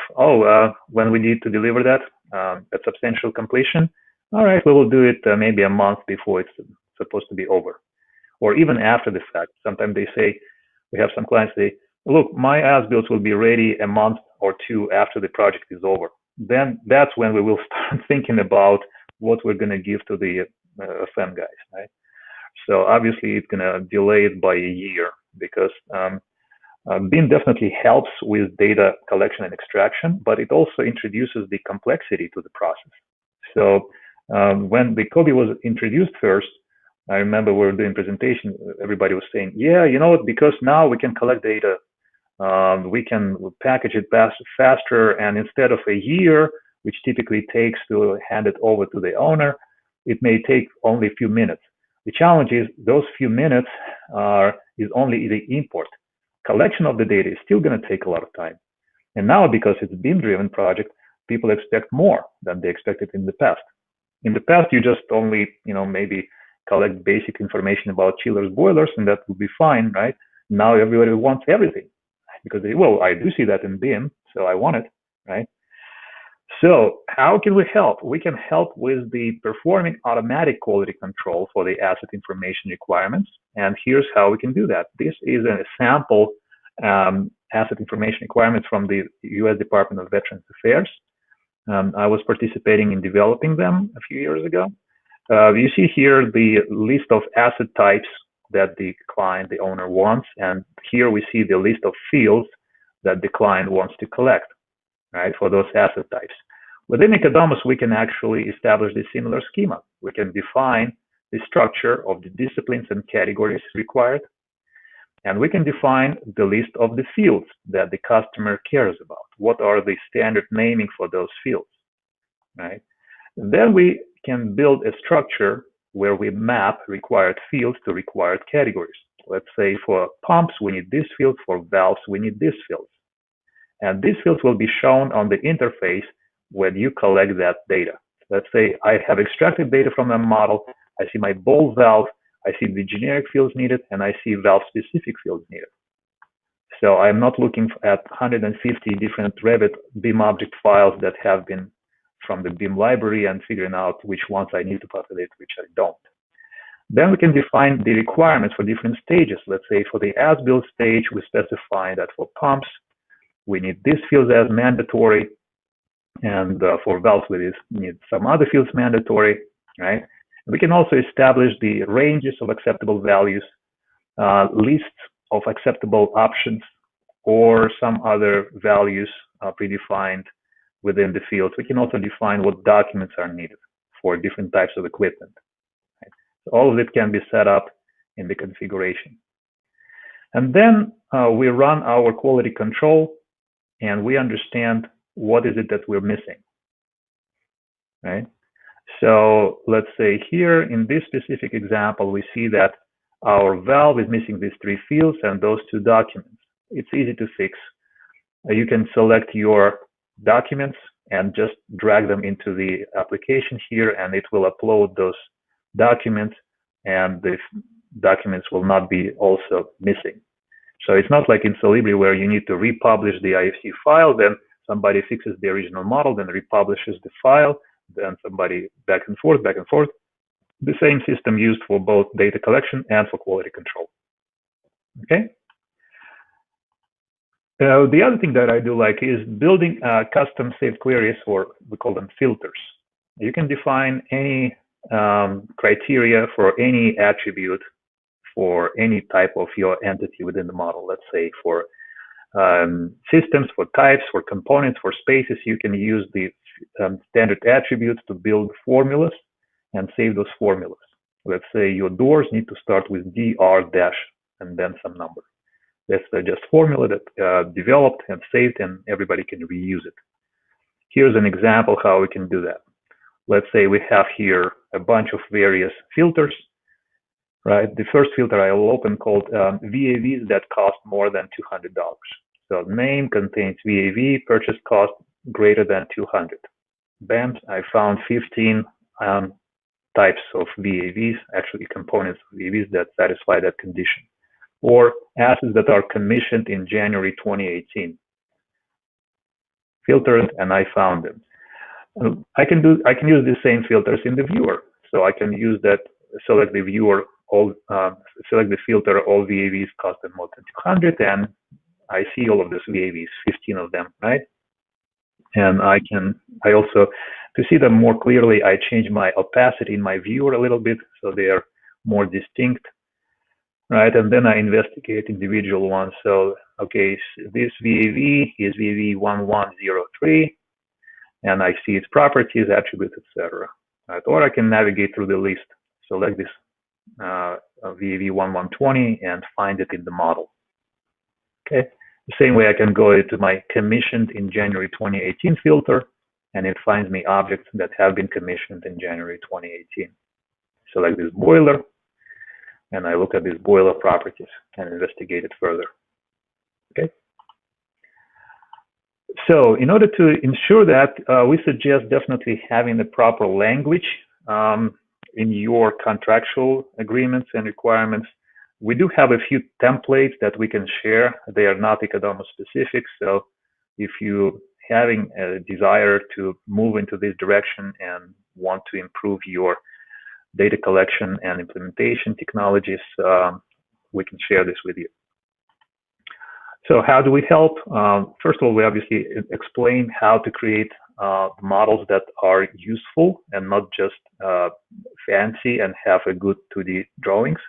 when we need to deliver that at substantial completion, all right, we will do it maybe a month before it's supposed to be over. Or even after the fact. Sometimes they say, we have some clients say, look, my as-builds will be ready a month or two after the project is over. Then that's when we will start thinking about what we're going to give to the FM guys, right? So obviously it's going to delay it by a year, because BIM definitely helps with data collection and extraction, but it also introduces the complexity to the process. So When the Kobe was introduced first, I remember we were doing presentation, everybody was saying, yeah, you know what, because now we can collect data, we can package it faster, and instead of a year, which typically takes to hand it over to the owner, it may take only a few minutes. The challenge is those few minutes is only the import. Collection of the data is still going to take a lot of time. And now, because it's a BIM-driven project, people expect more than they expected in the past. In the past, you just only, maybe collect basic information about chillers, boilers, and that would be fine, right? Now everybody wants everything because I do see that in BIM, so I want it, right? So how can we help? We can help with the performing automatic quality control for the asset information requirements. And here's how we can do that. This is a sample asset information requirements from the U.S. Department of Veterans Affairs. I was participating in developing them a few years ago. You see here the list of asset types that the client, the owner wants. And here we see the list of fields that the client wants to collect, right, for those asset types. Within Ecodomus, we can actually establish the similar schema. We can define the structure of the disciplines and categories required, and we can define the list of the fields that the customer cares about. What are the standard naming for those fields, right? And then we can build a structure where we map required fields to required categories. Let's say for pumps, we need this field. For valves, we need this field. And these fields will be shown on the interface when you collect that data. Let's say I have extracted data from a model. I see my ball valve. I see the generic fields needed, and I see valve-specific fields needed. So I'm not looking at 150 different Revit BIM object files that have been from the BIM library and figuring out which ones I need to populate, which I don't. Then we can define the requirements for different stages. Let's say for the as-built stage, we specify that for pumps, we need these fields as mandatory, and for valves, we need some other fields mandatory, right? We can also establish the ranges of acceptable values, lists of acceptable options, or some other values predefined within the fields. We can also define what documents are needed for different types of equipment. Right? So all of it can be set up in the configuration. And then we run our quality control, and we understand what is it that we're missing, right? So let's say here in this specific example, we see that our valve is missing these three fields and those two documents. It's easy to fix. You can select your documents and just drag them into the application here, and it will upload those documents, and the documents will not be also missing. So it's not like in Solibri where you need to republish the IFC file, then somebody fixes the original model, then republishes the file, then somebody back and forth. The same system used for both data collection and for quality control. Okay. The other thing that I do like is building custom saved queries, or we call them filters. You can define any criteria for any attribute for any type of your entity within the model. Let's say for systems, for types, for components, for spaces, you can use the standard attributes to build formulas and save those formulas. Let's say your doors need to start with DR dash and then some number. That's just formula that developed and saved, and everybody can reuse it. Here's an example how we can do that. Let's say we have here a bunch of various filters, right? The first filter I will open called VAVs that cost more than $200. So name contains VAV, purchase cost greater than 200. Bam, I found 15 types of VAVs, actually components of VAVs that satisfy that condition, or assets that are commissioned in January 2018. Filtered, and I found them. I can use the same filters in the viewer. So I can use that, select the viewer, select the filter, all VAVs cost more than 200, and I see all of those VAVs, 15 of them, right? And I also, to see them more clearly, I change my opacity in my viewer a little bit so they are more distinct, right? And then I investigate individual ones. So, okay, so this VAV is VAV 1103, and I see its properties, attributes, etc. right? Or I can navigate through the list, select this VAV1120 and find it in the model. Okay. The same way I can go into my commissioned in January 2018 filter, and it finds me objects that have been commissioned in January 2018. Select this boiler, and I look at these boiler properties and investigate it further. Okay. So in order to ensure that, we suggest definitely having the proper language in your contractual agreements and requirements. We do have a few templates that we can share. They are not Ecodomus specific. So if you having a desire to move into this direction and want to improve your data collection and implementation technologies, we can share this with you. So how do we help? First of all, we obviously explain how to create models that are useful and not just fancy and have a good 2D drawings,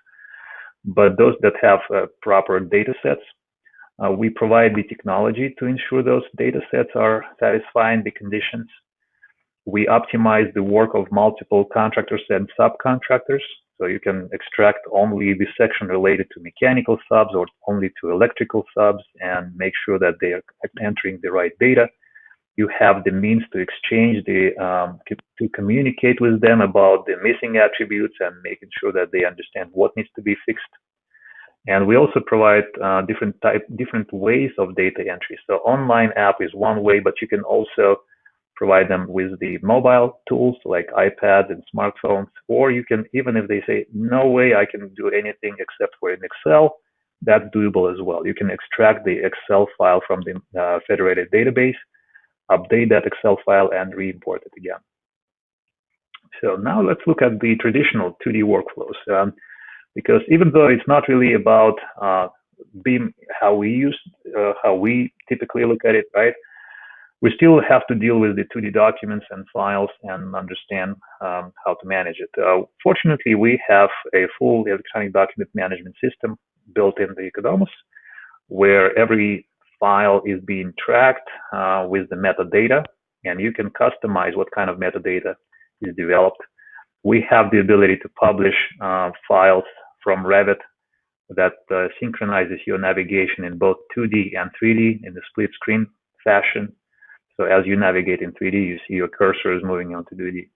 but those that have proper data sets. We provide the technology to ensure those data sets are satisfying the conditions. We optimize the work of multiple contractors and subcontractors. So you can extract only the section related to mechanical subs or only to electrical subs and make sure that they are entering the right data. You have the means to exchange to communicate with them about the missing attributes and making sure that they understand what needs to be fixed. And we also provide different ways of data entry. So online app is one way, but you can also provide them with the mobile tools like iPad and smartphones, or you can, even if they say, no way I can do anything except for in Excel, that's doable as well. You can extract the Excel file from the federated database, update that Excel file, and re-import it again. So now let's look at the traditional 2D workflows. Because even though it's not really about BIM, how we typically look at it, right? We still have to deal with the 2D documents and files and understand how to manage it. Fortunately, we have a full electronic document management system built in the Ecodomus, where every file is being tracked with the metadata, and you can customize what kind of metadata is developed. We have the ability to publish files from Revit that synchronizes your navigation in both 2D and 3D in the split screen fashion. So as you navigate in 3D, you see your cursor is moving on to 2D.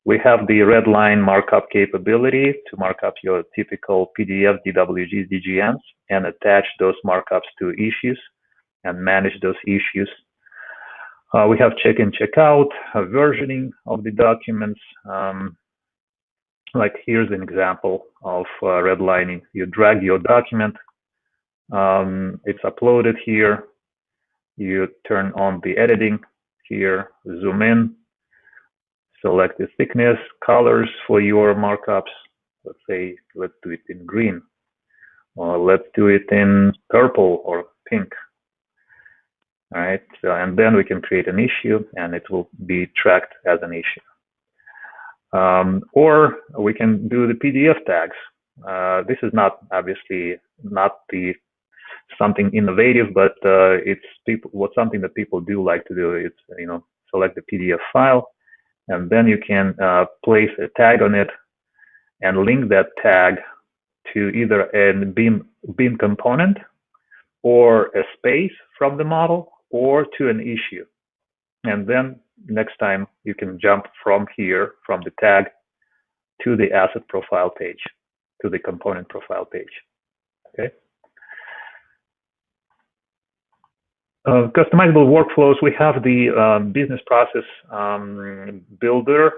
We have the red line markup capability to mark up your typical PDF, DWGs, DGMs, and attach those markups to issues and manage those issues. We have check-in, check-out, versioning of the documents. Like here's an example of redlining. You drag your document, it's uploaded here. You turn on the editing here, zoom in, select the thickness, colors for your markups. Let's say, let's do it in green, or let's do it in purple or pink. All right, so, and then we can create an issue and it will be tracked as an issue. Or we can do the PDF tags. This is not obviously not the something innovative, but it's something that people do like to do. It's select the PDF file, and then you can place a tag on it and link that tag to either a BIM component or a space from the model or to an issue. And then next time you can jump from here, from the tag to the asset profile page, to the component profile page. Okay. Customizable workflows, we have the business process builder.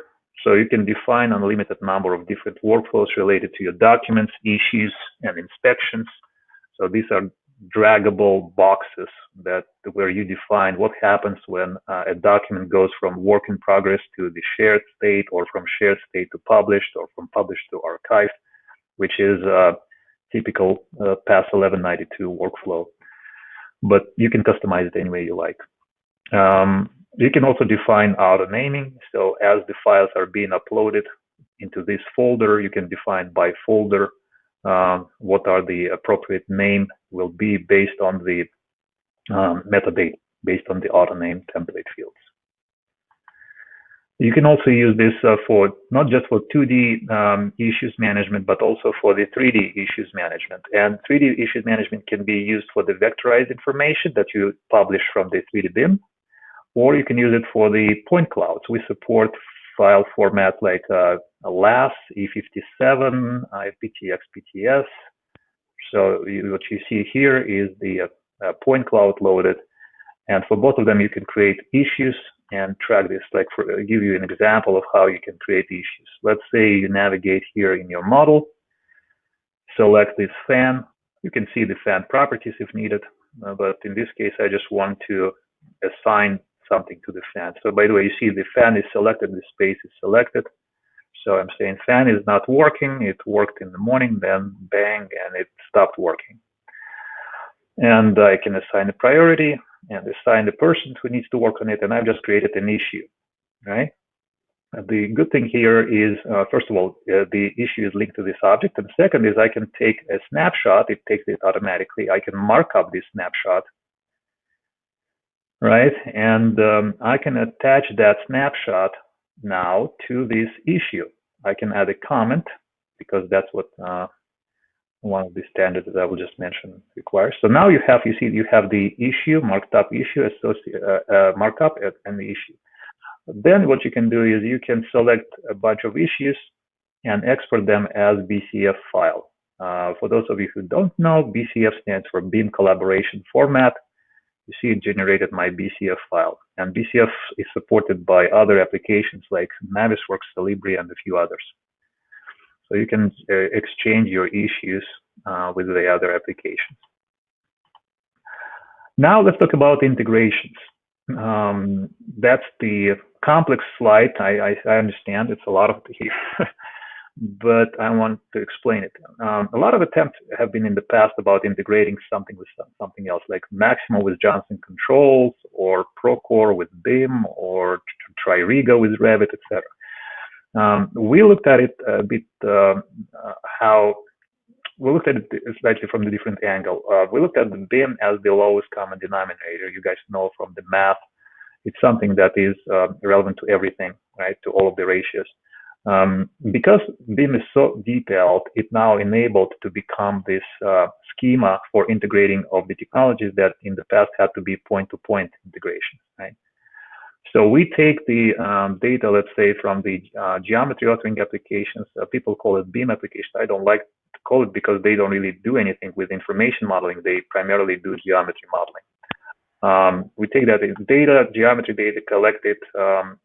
So you can define an unlimited number of different workflows related to your documents, issues, and inspections. So these are draggable boxes where you define what happens when a document goes from work in progress to the shared state, or from shared state to published, or from published to archived, which is a typical PAS 1192 workflow. But you can customize it any way you like. You can also define auto naming. So as the files are being uploaded into this folder, you can define by folder what are the appropriate name will be based on the metadata, based on the auto name template fields. You can also use this for not just for 2D issues management, but also for the 3D issues management. And 3D issues management can be used for the vectorized information that you publish from the 3D BIM, or you can use it for the point clouds. We support file formats like LAS, E57, IPTX, PTS. So what you see here is the point cloud loaded. And for both of them, you can create issues and track this. Like, give you an example of how you can create issues. Let's say you navigate here in your model, select this fan. You can see the fan properties if needed, but in this case, I just want to assign something to the fan. So by the way, you see the fan is selected, the space is selected. So I'm saying fan is not working. It worked in the morning, then bang, and it stopped working. And I can assign a priority and assign the person who needs to work on it, and I've just created an issue, right? The good thing here is, first of all, the issue is linked to this object, and second is I can take a snapshot. It takes it automatically. I can mark up this snapshot, right? And I can attach that snapshot now to this issue. I can add a comment because that's what one of the standards that I will just mention requires. So now you see you have the issue, marked up issue, markup, and the issue. Then what you can do is you can select a bunch of issues and export them as BCF file. For those of you who don't know, BCF stands for BIM Collaboration Format. You see it generated my BCF file. And BCF is supported by other applications like Navisworks, Calibri, and a few others. So you can exchange your issues with the other applications. Now let's talk about integrations. That's the complex slide. I understand it's a lot of it here, but I want to explain it. A lot of attempts have been in the past about integrating something with something else, like Maximo with Johnson Controls, or Procore with BIM, or Tririga with Revit, etc. We looked at it a bit, we looked at it slightly from a different angle. We looked at the BIM as the lowest common denominator. You guys know from the math, it's something that is relevant to everything, right, to all of the ratios. Because BIM is so detailed, it now enabled to become this schema for integrating of the technologies that in the past had to be point-to-point integration, right? So we take the data, let's say, from the geometry authoring applications. People call it BIM application. I don't like to call it because they don't really do anything with information modeling. They primarily do geometry modeling. We take that data, geometry data, collect it,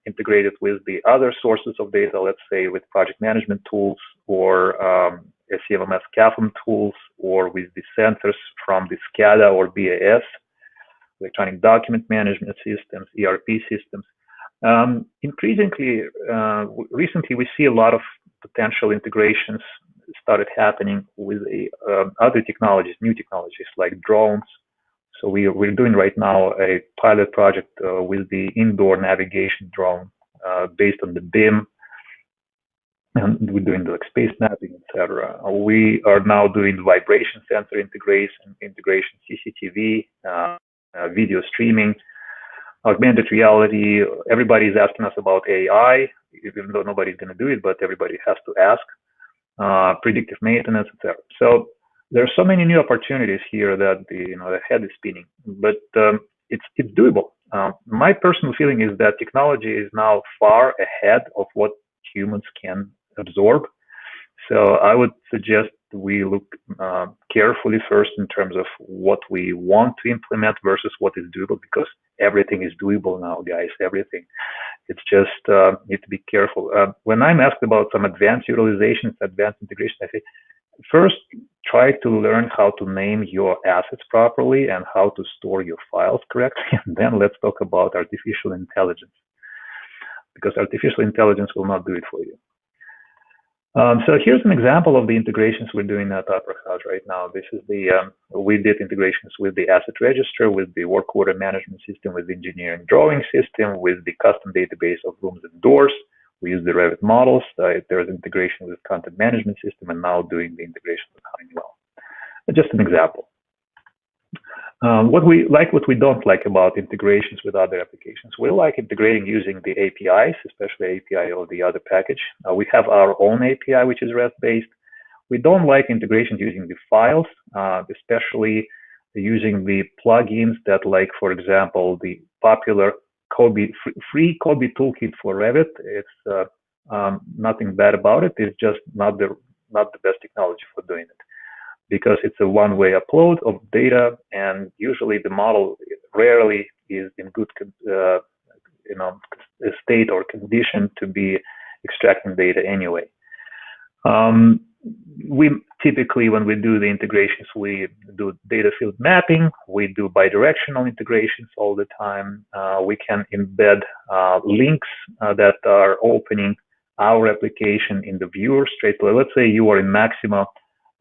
integrate it with the other sources of data, let's say with project management tools, or SCMMS CAFM tools, or with the sensors from the SCADA or BAS, electronic document management systems, ERP systems. Increasingly, recently we see a lot of potential integrations started happening with other technologies, new technologies like drones. So we're doing right now a pilot project with the indoor navigation drone based on the BIM, and we're doing like space mapping, etc. We are now doing vibration sensor integration, CCTV, video streaming, augmented reality. Everybody's asking us about AI, even though nobody's going to do it, but everybody has to ask. Predictive maintenance, etc. So there are so many new opportunities here that the head is spinning, but it's doable. My personal feeling is that technology is now far ahead of what humans can absorb. So I would suggest we look carefully first in terms of what we want to implement versus what is doable, because everything is doable now, guys, everything. It's just need to be careful. When I'm asked about some advanced utilizations, advanced integration, I say, first, try to learn how to name your assets properly and how to store your files correctly. And then let's talk about artificial intelligence, because artificial intelligence will not do it for you. So here's an example of the integrations we're doing at Opera House right now. This is we did integrations with the asset register, with the work order management system, with the engineering drawing system, with the custom database of rooms and doors. We use the Revit models. There's integration with content management system, and now doing the integration with Honeywell. Just an example. What we don't like about integrations with other applications. We like integrating using the APIs, especially API or the other package. We have our own API, which is REST-based. We don't like integrations using the files, especially using the plugins that, like, for example, the popular free Kobe toolkit for Revit. It's nothing bad about it. It's just not the best technology for doing it, because it's a one-way upload of data, and usually the model rarely is in good state or condition to be extracting data anyway. We typically, when we do the integrations, we do data field mapping, we do bidirectional integrations all the time. We can embed links that are opening our application in the viewer straight away. Let's say you are in Maxima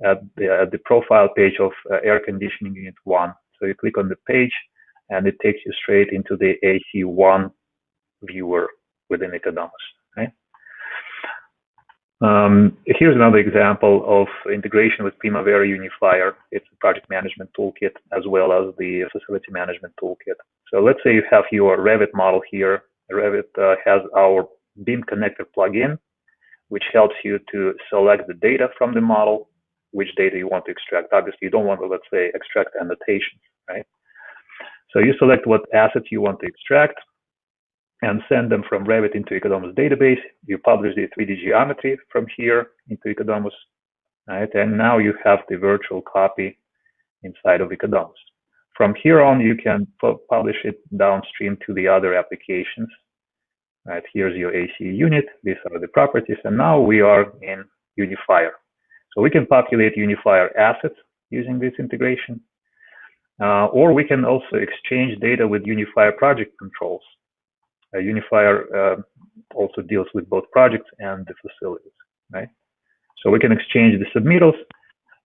at the profile page of air conditioning unit 1. So you click on the page and it takes you straight into the AC1 viewer within Economos. Right? Here's another example of integration with Primavera Unifier. It's a project management toolkit as well as the facility management toolkit. So let's say you have your Revit model here. Revit has our BIM connector plugin, which helps you to select the data from the model, which data you want to extract. Obviously, you don't want to, let's say, extract annotations, right? So you select what assets you want to extract and send them from Revit into Economos database. You publish the 3D geometry from here into Economos, right? And now you have the virtual copy inside of Economos. From here on, you can publish it downstream to the other applications. Right, here's your AC unit. These are the properties, and now we are in Unifier. So we can populate Unifier assets using this integration, or we can also exchange data with Unifier project controls. Unifier also deals with both projects and the facilities, right? So we can exchange the submittals,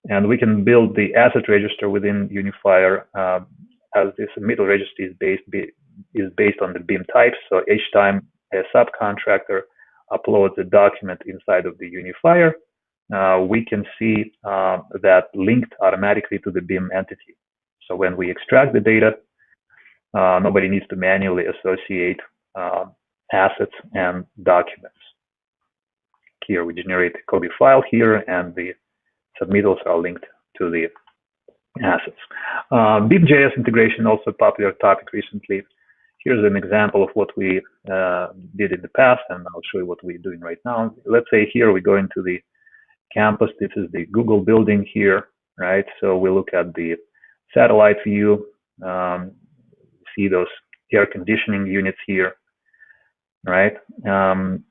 and we can build the asset register within Unifier as the submittal register is based on the BIM types. So each time a subcontractor uploads a document inside of the Unifier, we can see that linked automatically to the BIM entity. So when we extract the data, nobody needs to manually associate assets and documents. Here we generate a Kobe file here, and the submittals are linked to the assets. BIM.js integration, also a popular topic recently. Here's an example of what we did in the past, and I'll show you what we're doing right now. Let's say here we go into the campus. This is the Google building here, right? So we look at the satellite view, see those air conditioning units here, right? And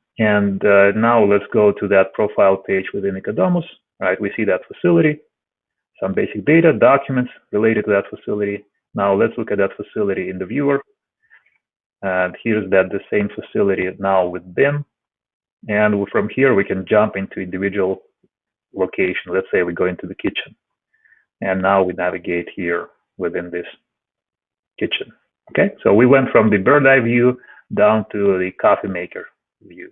now let's go to that profile page within Economos, right? We see that facility, some basic data, documents related to that facility. Now let's look at that facility in the viewer. And here's the same facility now with BIM. And from here, we can jump into individual location. Let's say we go into the kitchen. And now we navigate here within this kitchen. Okay, so we went from the bird eye view down to the coffee maker view.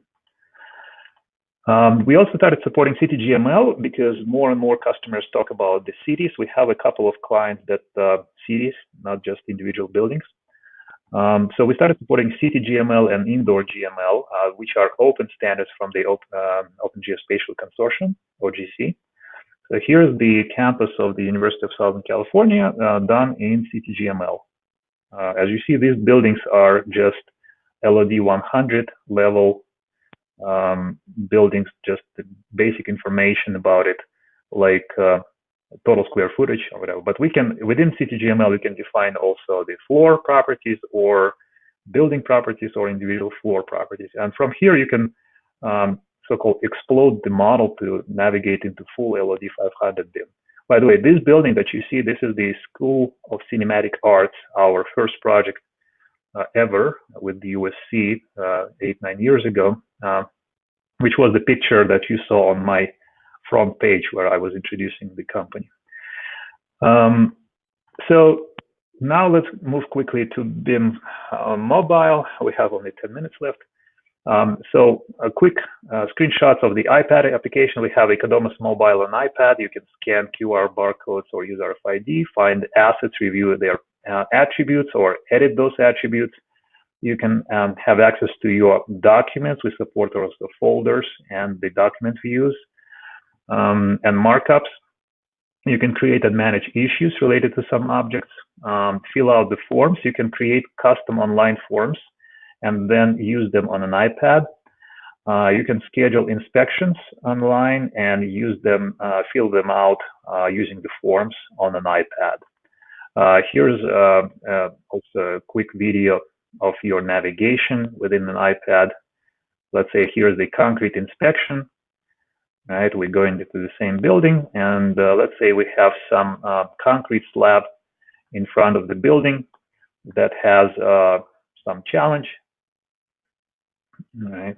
We also started supporting CityGML because more and more customers talk about the cities. We have a couple of clients that cities, not just individual buildings. So we started supporting CityGML and Indoor GML, which are open standards from the Open Geospatial Consortium, OGC. So here's the campus of the University of Southern California done in CityGML. As you see, these buildings are just LOD 100 level buildings, just the basic information about it, like total square footage or whatever. But we can, within CityGML, we can define also the floor properties or building properties or individual floor properties. And from here, you can so-called explode the model to navigate into full LOD 500 BIM. By the way, this building that you see, this is the School of Cinematic Arts, our first project ever with the USC 8-9 years ago, which was the picture that you saw on my front page where I was introducing the company. So now let's move quickly to BIM mobile. We have only 10 minutes left. So a quick screenshots of the iPad application. We have Economos Mobile on iPad. You can scan QR barcodes or use RFID, find assets, review their attributes or edit those attributes. You can have access to your documents. We support also folders and the document views and markups. You can create and manage issues related to some objects, fill out the forms. You can create custom online forms and then use them on an iPad. You can schedule inspections online and use them, fill them out using the forms on an iPad. Here's also a quick video of your navigation within an iPad. Let's say here's the concrete inspection. Right, we're going into the same building, and let's say we have some concrete slab in front of the building that has some challenge. All right,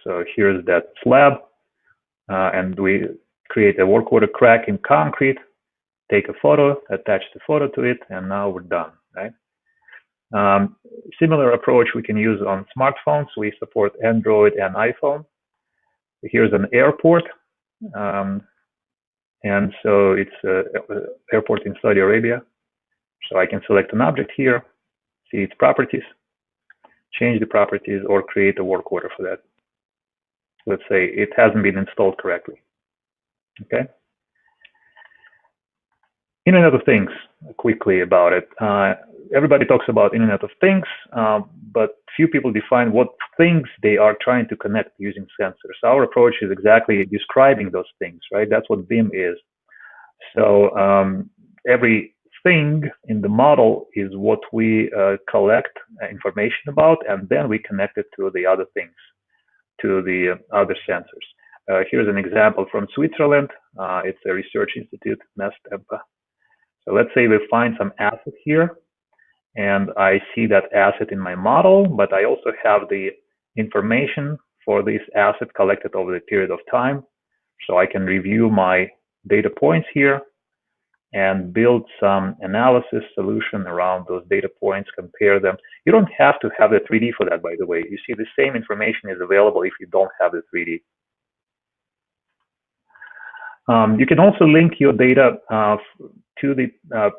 so here's that slab, and we create a work order crack in concrete, take a photo, attach the photo to it, and now we're done. Right. Similar approach we can use on smartphones. We support Android and iPhone. Here's an airport. And so it's an airport in Saudi Arabia. So I can select an object here, see its properties, change the properties, or create a work order for that. Let's say it hasn't been installed correctly. Okay. Internet of Things, quickly about it. Everybody talks about Internet of Things, but few people define what things they are trying to connect using sensors. Our approach is exactly describing those things, right? That's what BIM is. So every thing in the model is what we collect information about, and then we connect it to the other things, to the other sensors. Here's an example from Switzerland. It's a research institute, Nestempa. So let's say we find some asset here, and I see that asset in my model, but I also have the information for this asset collected over the period of time. So I can review my data points here and build some analysis solution around those data points, compare them. You don't have to have the 3D for that, by the way. You see, the same information is available if you don't have the 3D. You can also link your data to the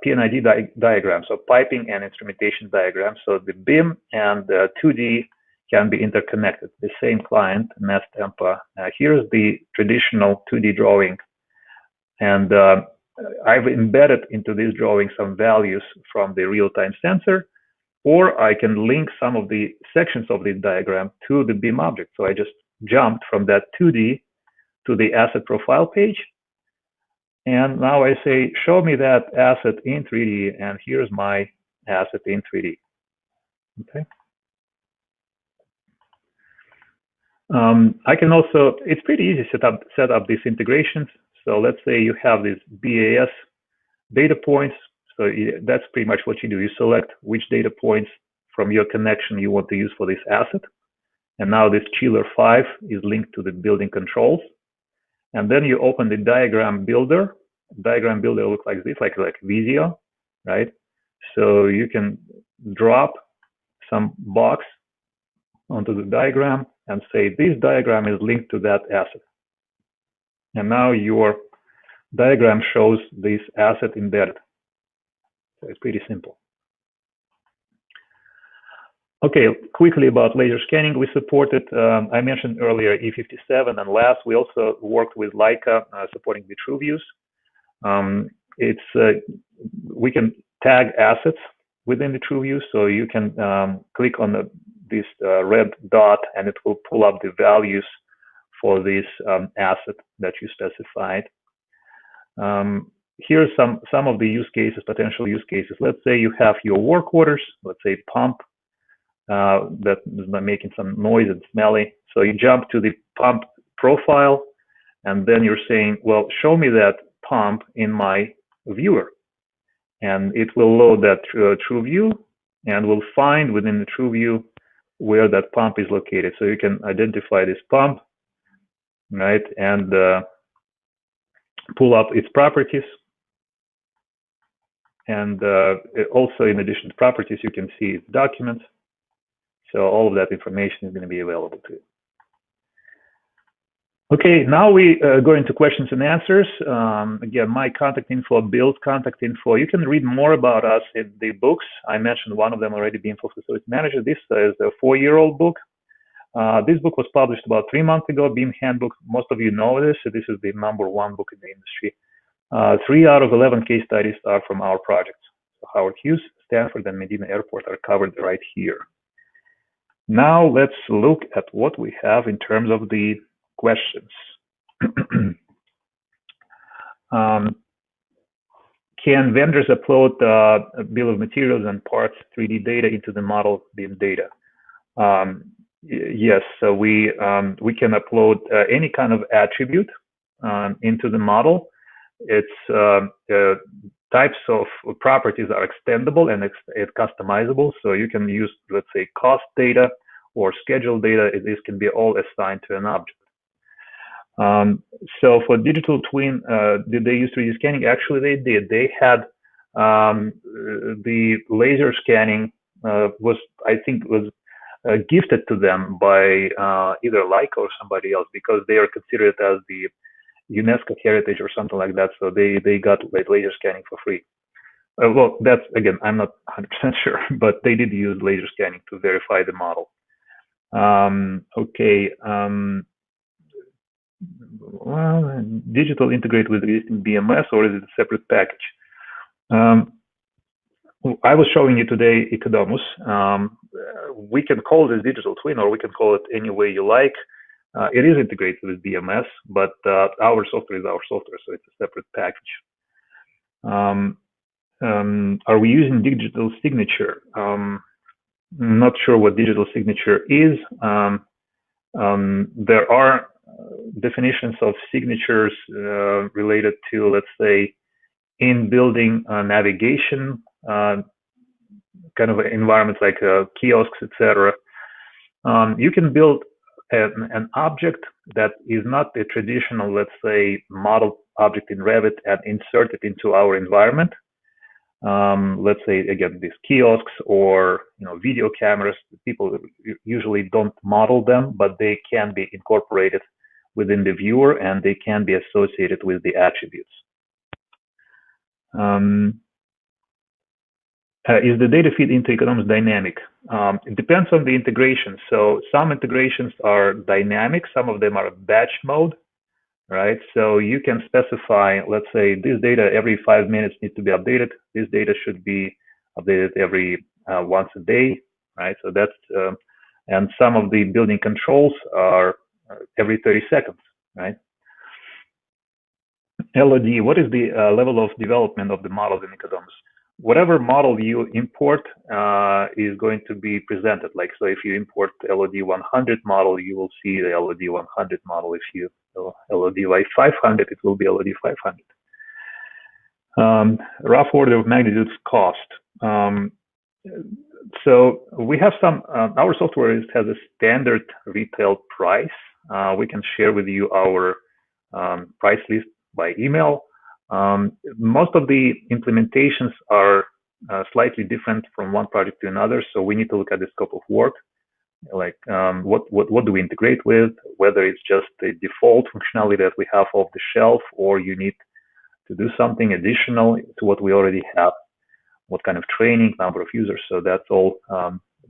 P&ID diagram, so piping and instrumentation diagram. So the BIM and 2D can be interconnected. The same client, Nestempa. Here's the traditional 2D drawing, and I've embedded into this drawing some values from the real-time sensor, or I can link some of the sections of the diagram to the BIM object. So I just jumped from that 2D to the asset profile page. And now I say, show me that asset in 3D, and here's my asset in 3D. Okay. I can also, it's pretty easy to set up these integrations. So let's say you have these BAS data points. So that's pretty much what you do. You select which data points from your connection you want to use for this asset. And now this chiller 5 is linked to the building controls. And then you open the diagram builder. Diagram builder looks like this, like Visio, right? So you can drop some box onto the diagram and say, this diagram is linked to that asset. And now your diagram shows this asset embedded. So it's pretty simple. Okay, quickly about laser scanning. We supported, I mentioned earlier, E57 and LAS. We also worked with Leica supporting the TrueViews. We can tag assets within the TrueView, so you can click on this red dot and it will pull up the values for this asset that you specified. Here's some of the use cases, potential use cases. Let's say you have your work orders, let's say pump, that is making some noise and smelly. So you jump to the pump profile, and then you're saying, well, show me that pump in my viewer. And it will load that TrueView and will find within the TrueView where that pump is located. So you can identify this pump, right, and pull up its properties. And also, in addition to properties, you can see its documents. So all of that information is going to be available to you. Okay, now we go into questions and answers. Again, my contact info, Bill's contact info. You can read more about us in the books. I mentioned one of them already, BIM for Facility Manager. This is a 4-year-old book. This book was published about 3 months ago, BIM Handbook. Most of you know this. So this is the #1 book in the industry. 3 out of 11 case studies are from our projects. So Howard Hughes, Stanford, and Medina Airport are covered right here. Now let's look at what we have in terms of the questions. Can vendors upload bill of materials and parts 3D data into the model BIM data? Yes, so we can upload any kind of attribute into the model. Its types of properties are extendable and it's customizable. So you can use, let's say, cost data or schedule data. This can be all assigned to an object. So for digital twin, did they use 3D scanning? Actually, they did. They had the laser scanning was gifted to them by either Leica or somebody else, because they are considered as the UNESCO heritage or something like that. So they got laser scanning for free. Well, that's, again, I'm not 100% sure, but they did use laser scanning to verify the model. Okay. Well, digital integrate with existing BMS, or is it a separate package? I was showing you today Ecodomus. We can call this digital twin, or we can call it any way you like. It is integrated with BMS, but our software is our software, so it's a separate package. Are we using digital signature? Not sure what digital signature is. There are definitions of signatures related to, let's say, in-building navigation kind of environments like kiosks, etc. You can build an object that is not a traditional, let's say, model object in Revit and insert it into our environment. Let's say, again, these kiosks or video cameras. People usually don't model them, but they can be incorporated within the viewer and they can be associated with the attributes. Is the data feed into Ecodomus dynamic? It depends on the integration. So some integrations are dynamic, some of them are batch mode, right? So you can specify, let's say, this data every 5 minutes needs to be updated. This data should be updated every once a day, right? So that's, and some of the building controls are every 30 seconds, right? LOD, what is the level of development of the models in Ecodomus? Whatever model you import is going to be presented. Like, so if you import LOD 100 model, you will see the LOD 100 model. If you LOD like 500, it will be LOD 500. Rough order of magnitude cost. So we have some, our software has a standard retail price. We can share with you our price list by email. Most of the implementations are slightly different from one project to another, so we need to look at the scope of work, like what do we integrate with, whether it's just the default functionality that we have off the shelf, or you need to do something additional to what we already have, what kind of training, number of users. So that's all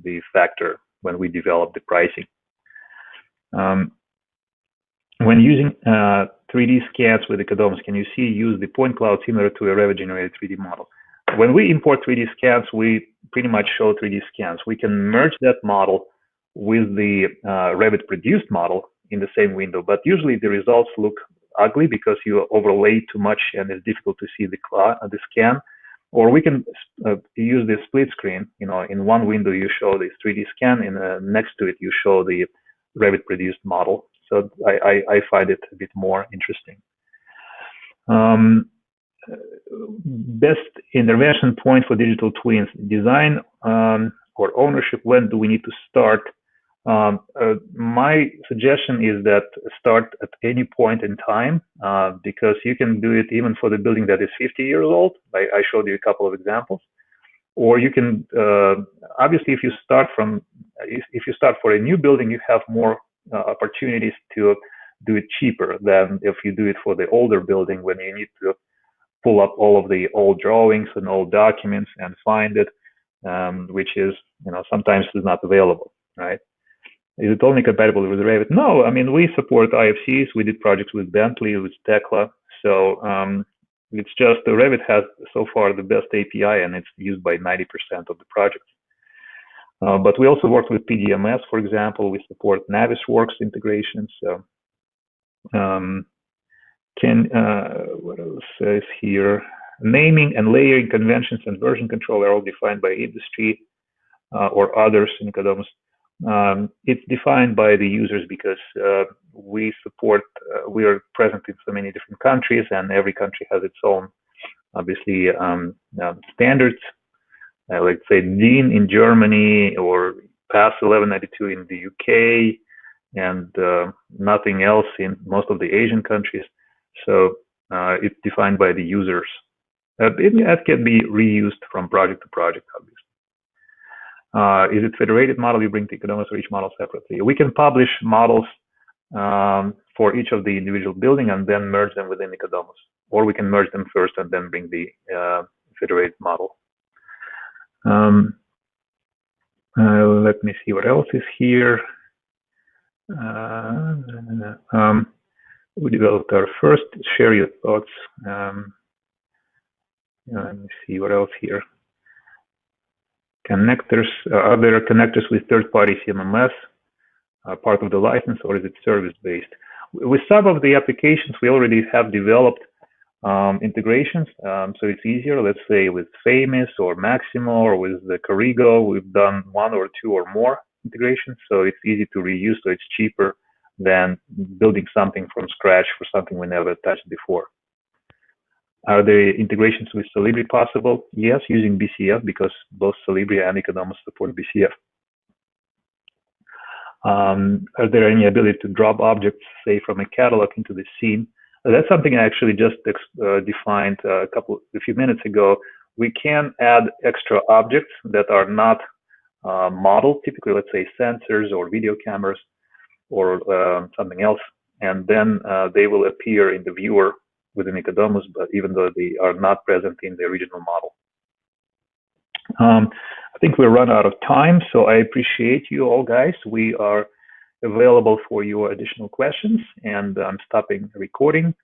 the factor when we develop the pricing. When using 3D scans with Ecodomus, can you use the point cloud similar to a Revit generated 3D model? When we import 3D scans, we pretty much show 3D scans. We can merge that model with the Revit produced model in the same window, but usually the results look ugly because you overlay too much and it's difficult to see the scan. Or we can use the split screen. In one window you show this 3D scan, and next to it you show the Revit produced model. So I find it a bit more interesting. Best intervention point for digital twins: design or ownership. When do we need to start? My suggestion is that start at any point in time, because you can do it even for the building that is 50 years old. I showed you a couple of examples. Or you can, obviously, if you start for a new building, you have more opportunities to do it cheaper than if you do it for the older building, when you need to pull up all of the old drawings and old documents and find it, which is, sometimes is not available, right? Is it only compatible with Revit? No, I mean, we support IFCs. We did projects with Bentley, with Tekla. So it's just Revit has so far the best API, and it's used by 90% of the projects. But we also worked with PDMS, for example. We support Navisworks integration. So what else says here? Naming and layering conventions and version control are all defined by industry or others in Nicodemus. It's defined by the users because we are present in so many different countries, and every country has its own, obviously, standards. Let's say DIN in Germany or PAS 1192 in the UK, and nothing else in most of the Asian countries. So it's defined by the users. It can be reused from project to project, obviously. Is it federated model? You bring the economics for each model separately. We can publish models for each of the individual building and then merge them within Nicodemus, or we can merge them first and then bring the federated model. Let me see what else is here. We developed our first. Share your thoughts. Let me see what else here. Connectors. Are there connectors with third-party CMMS part of the license, or is it service-based? With some of the applications, we already have developed integrations, so it's easier. Let's say with Famous or Maximo or with the Corrigo, we've done 1 or 2 or more integrations, so it's easy to reuse, so it's cheaper than building something from scratch for something we never touched before. Are there integrations with Solibri possible? Yes, using BCF, because both Solibri and Economos support BCF. Are there any ability to drop objects, say, from a catalog into the scene? That's something I actually just defined a few minutes ago. We can add extra objects that are not modeled, typically, let's say, sensors or video cameras or something else, and then they will appear in the viewer within Nicodemus, but even though they are not present in the original model. I think we're run out of time, so I appreciate you all, guys. We are available for your additional questions, and I'm stopping recording.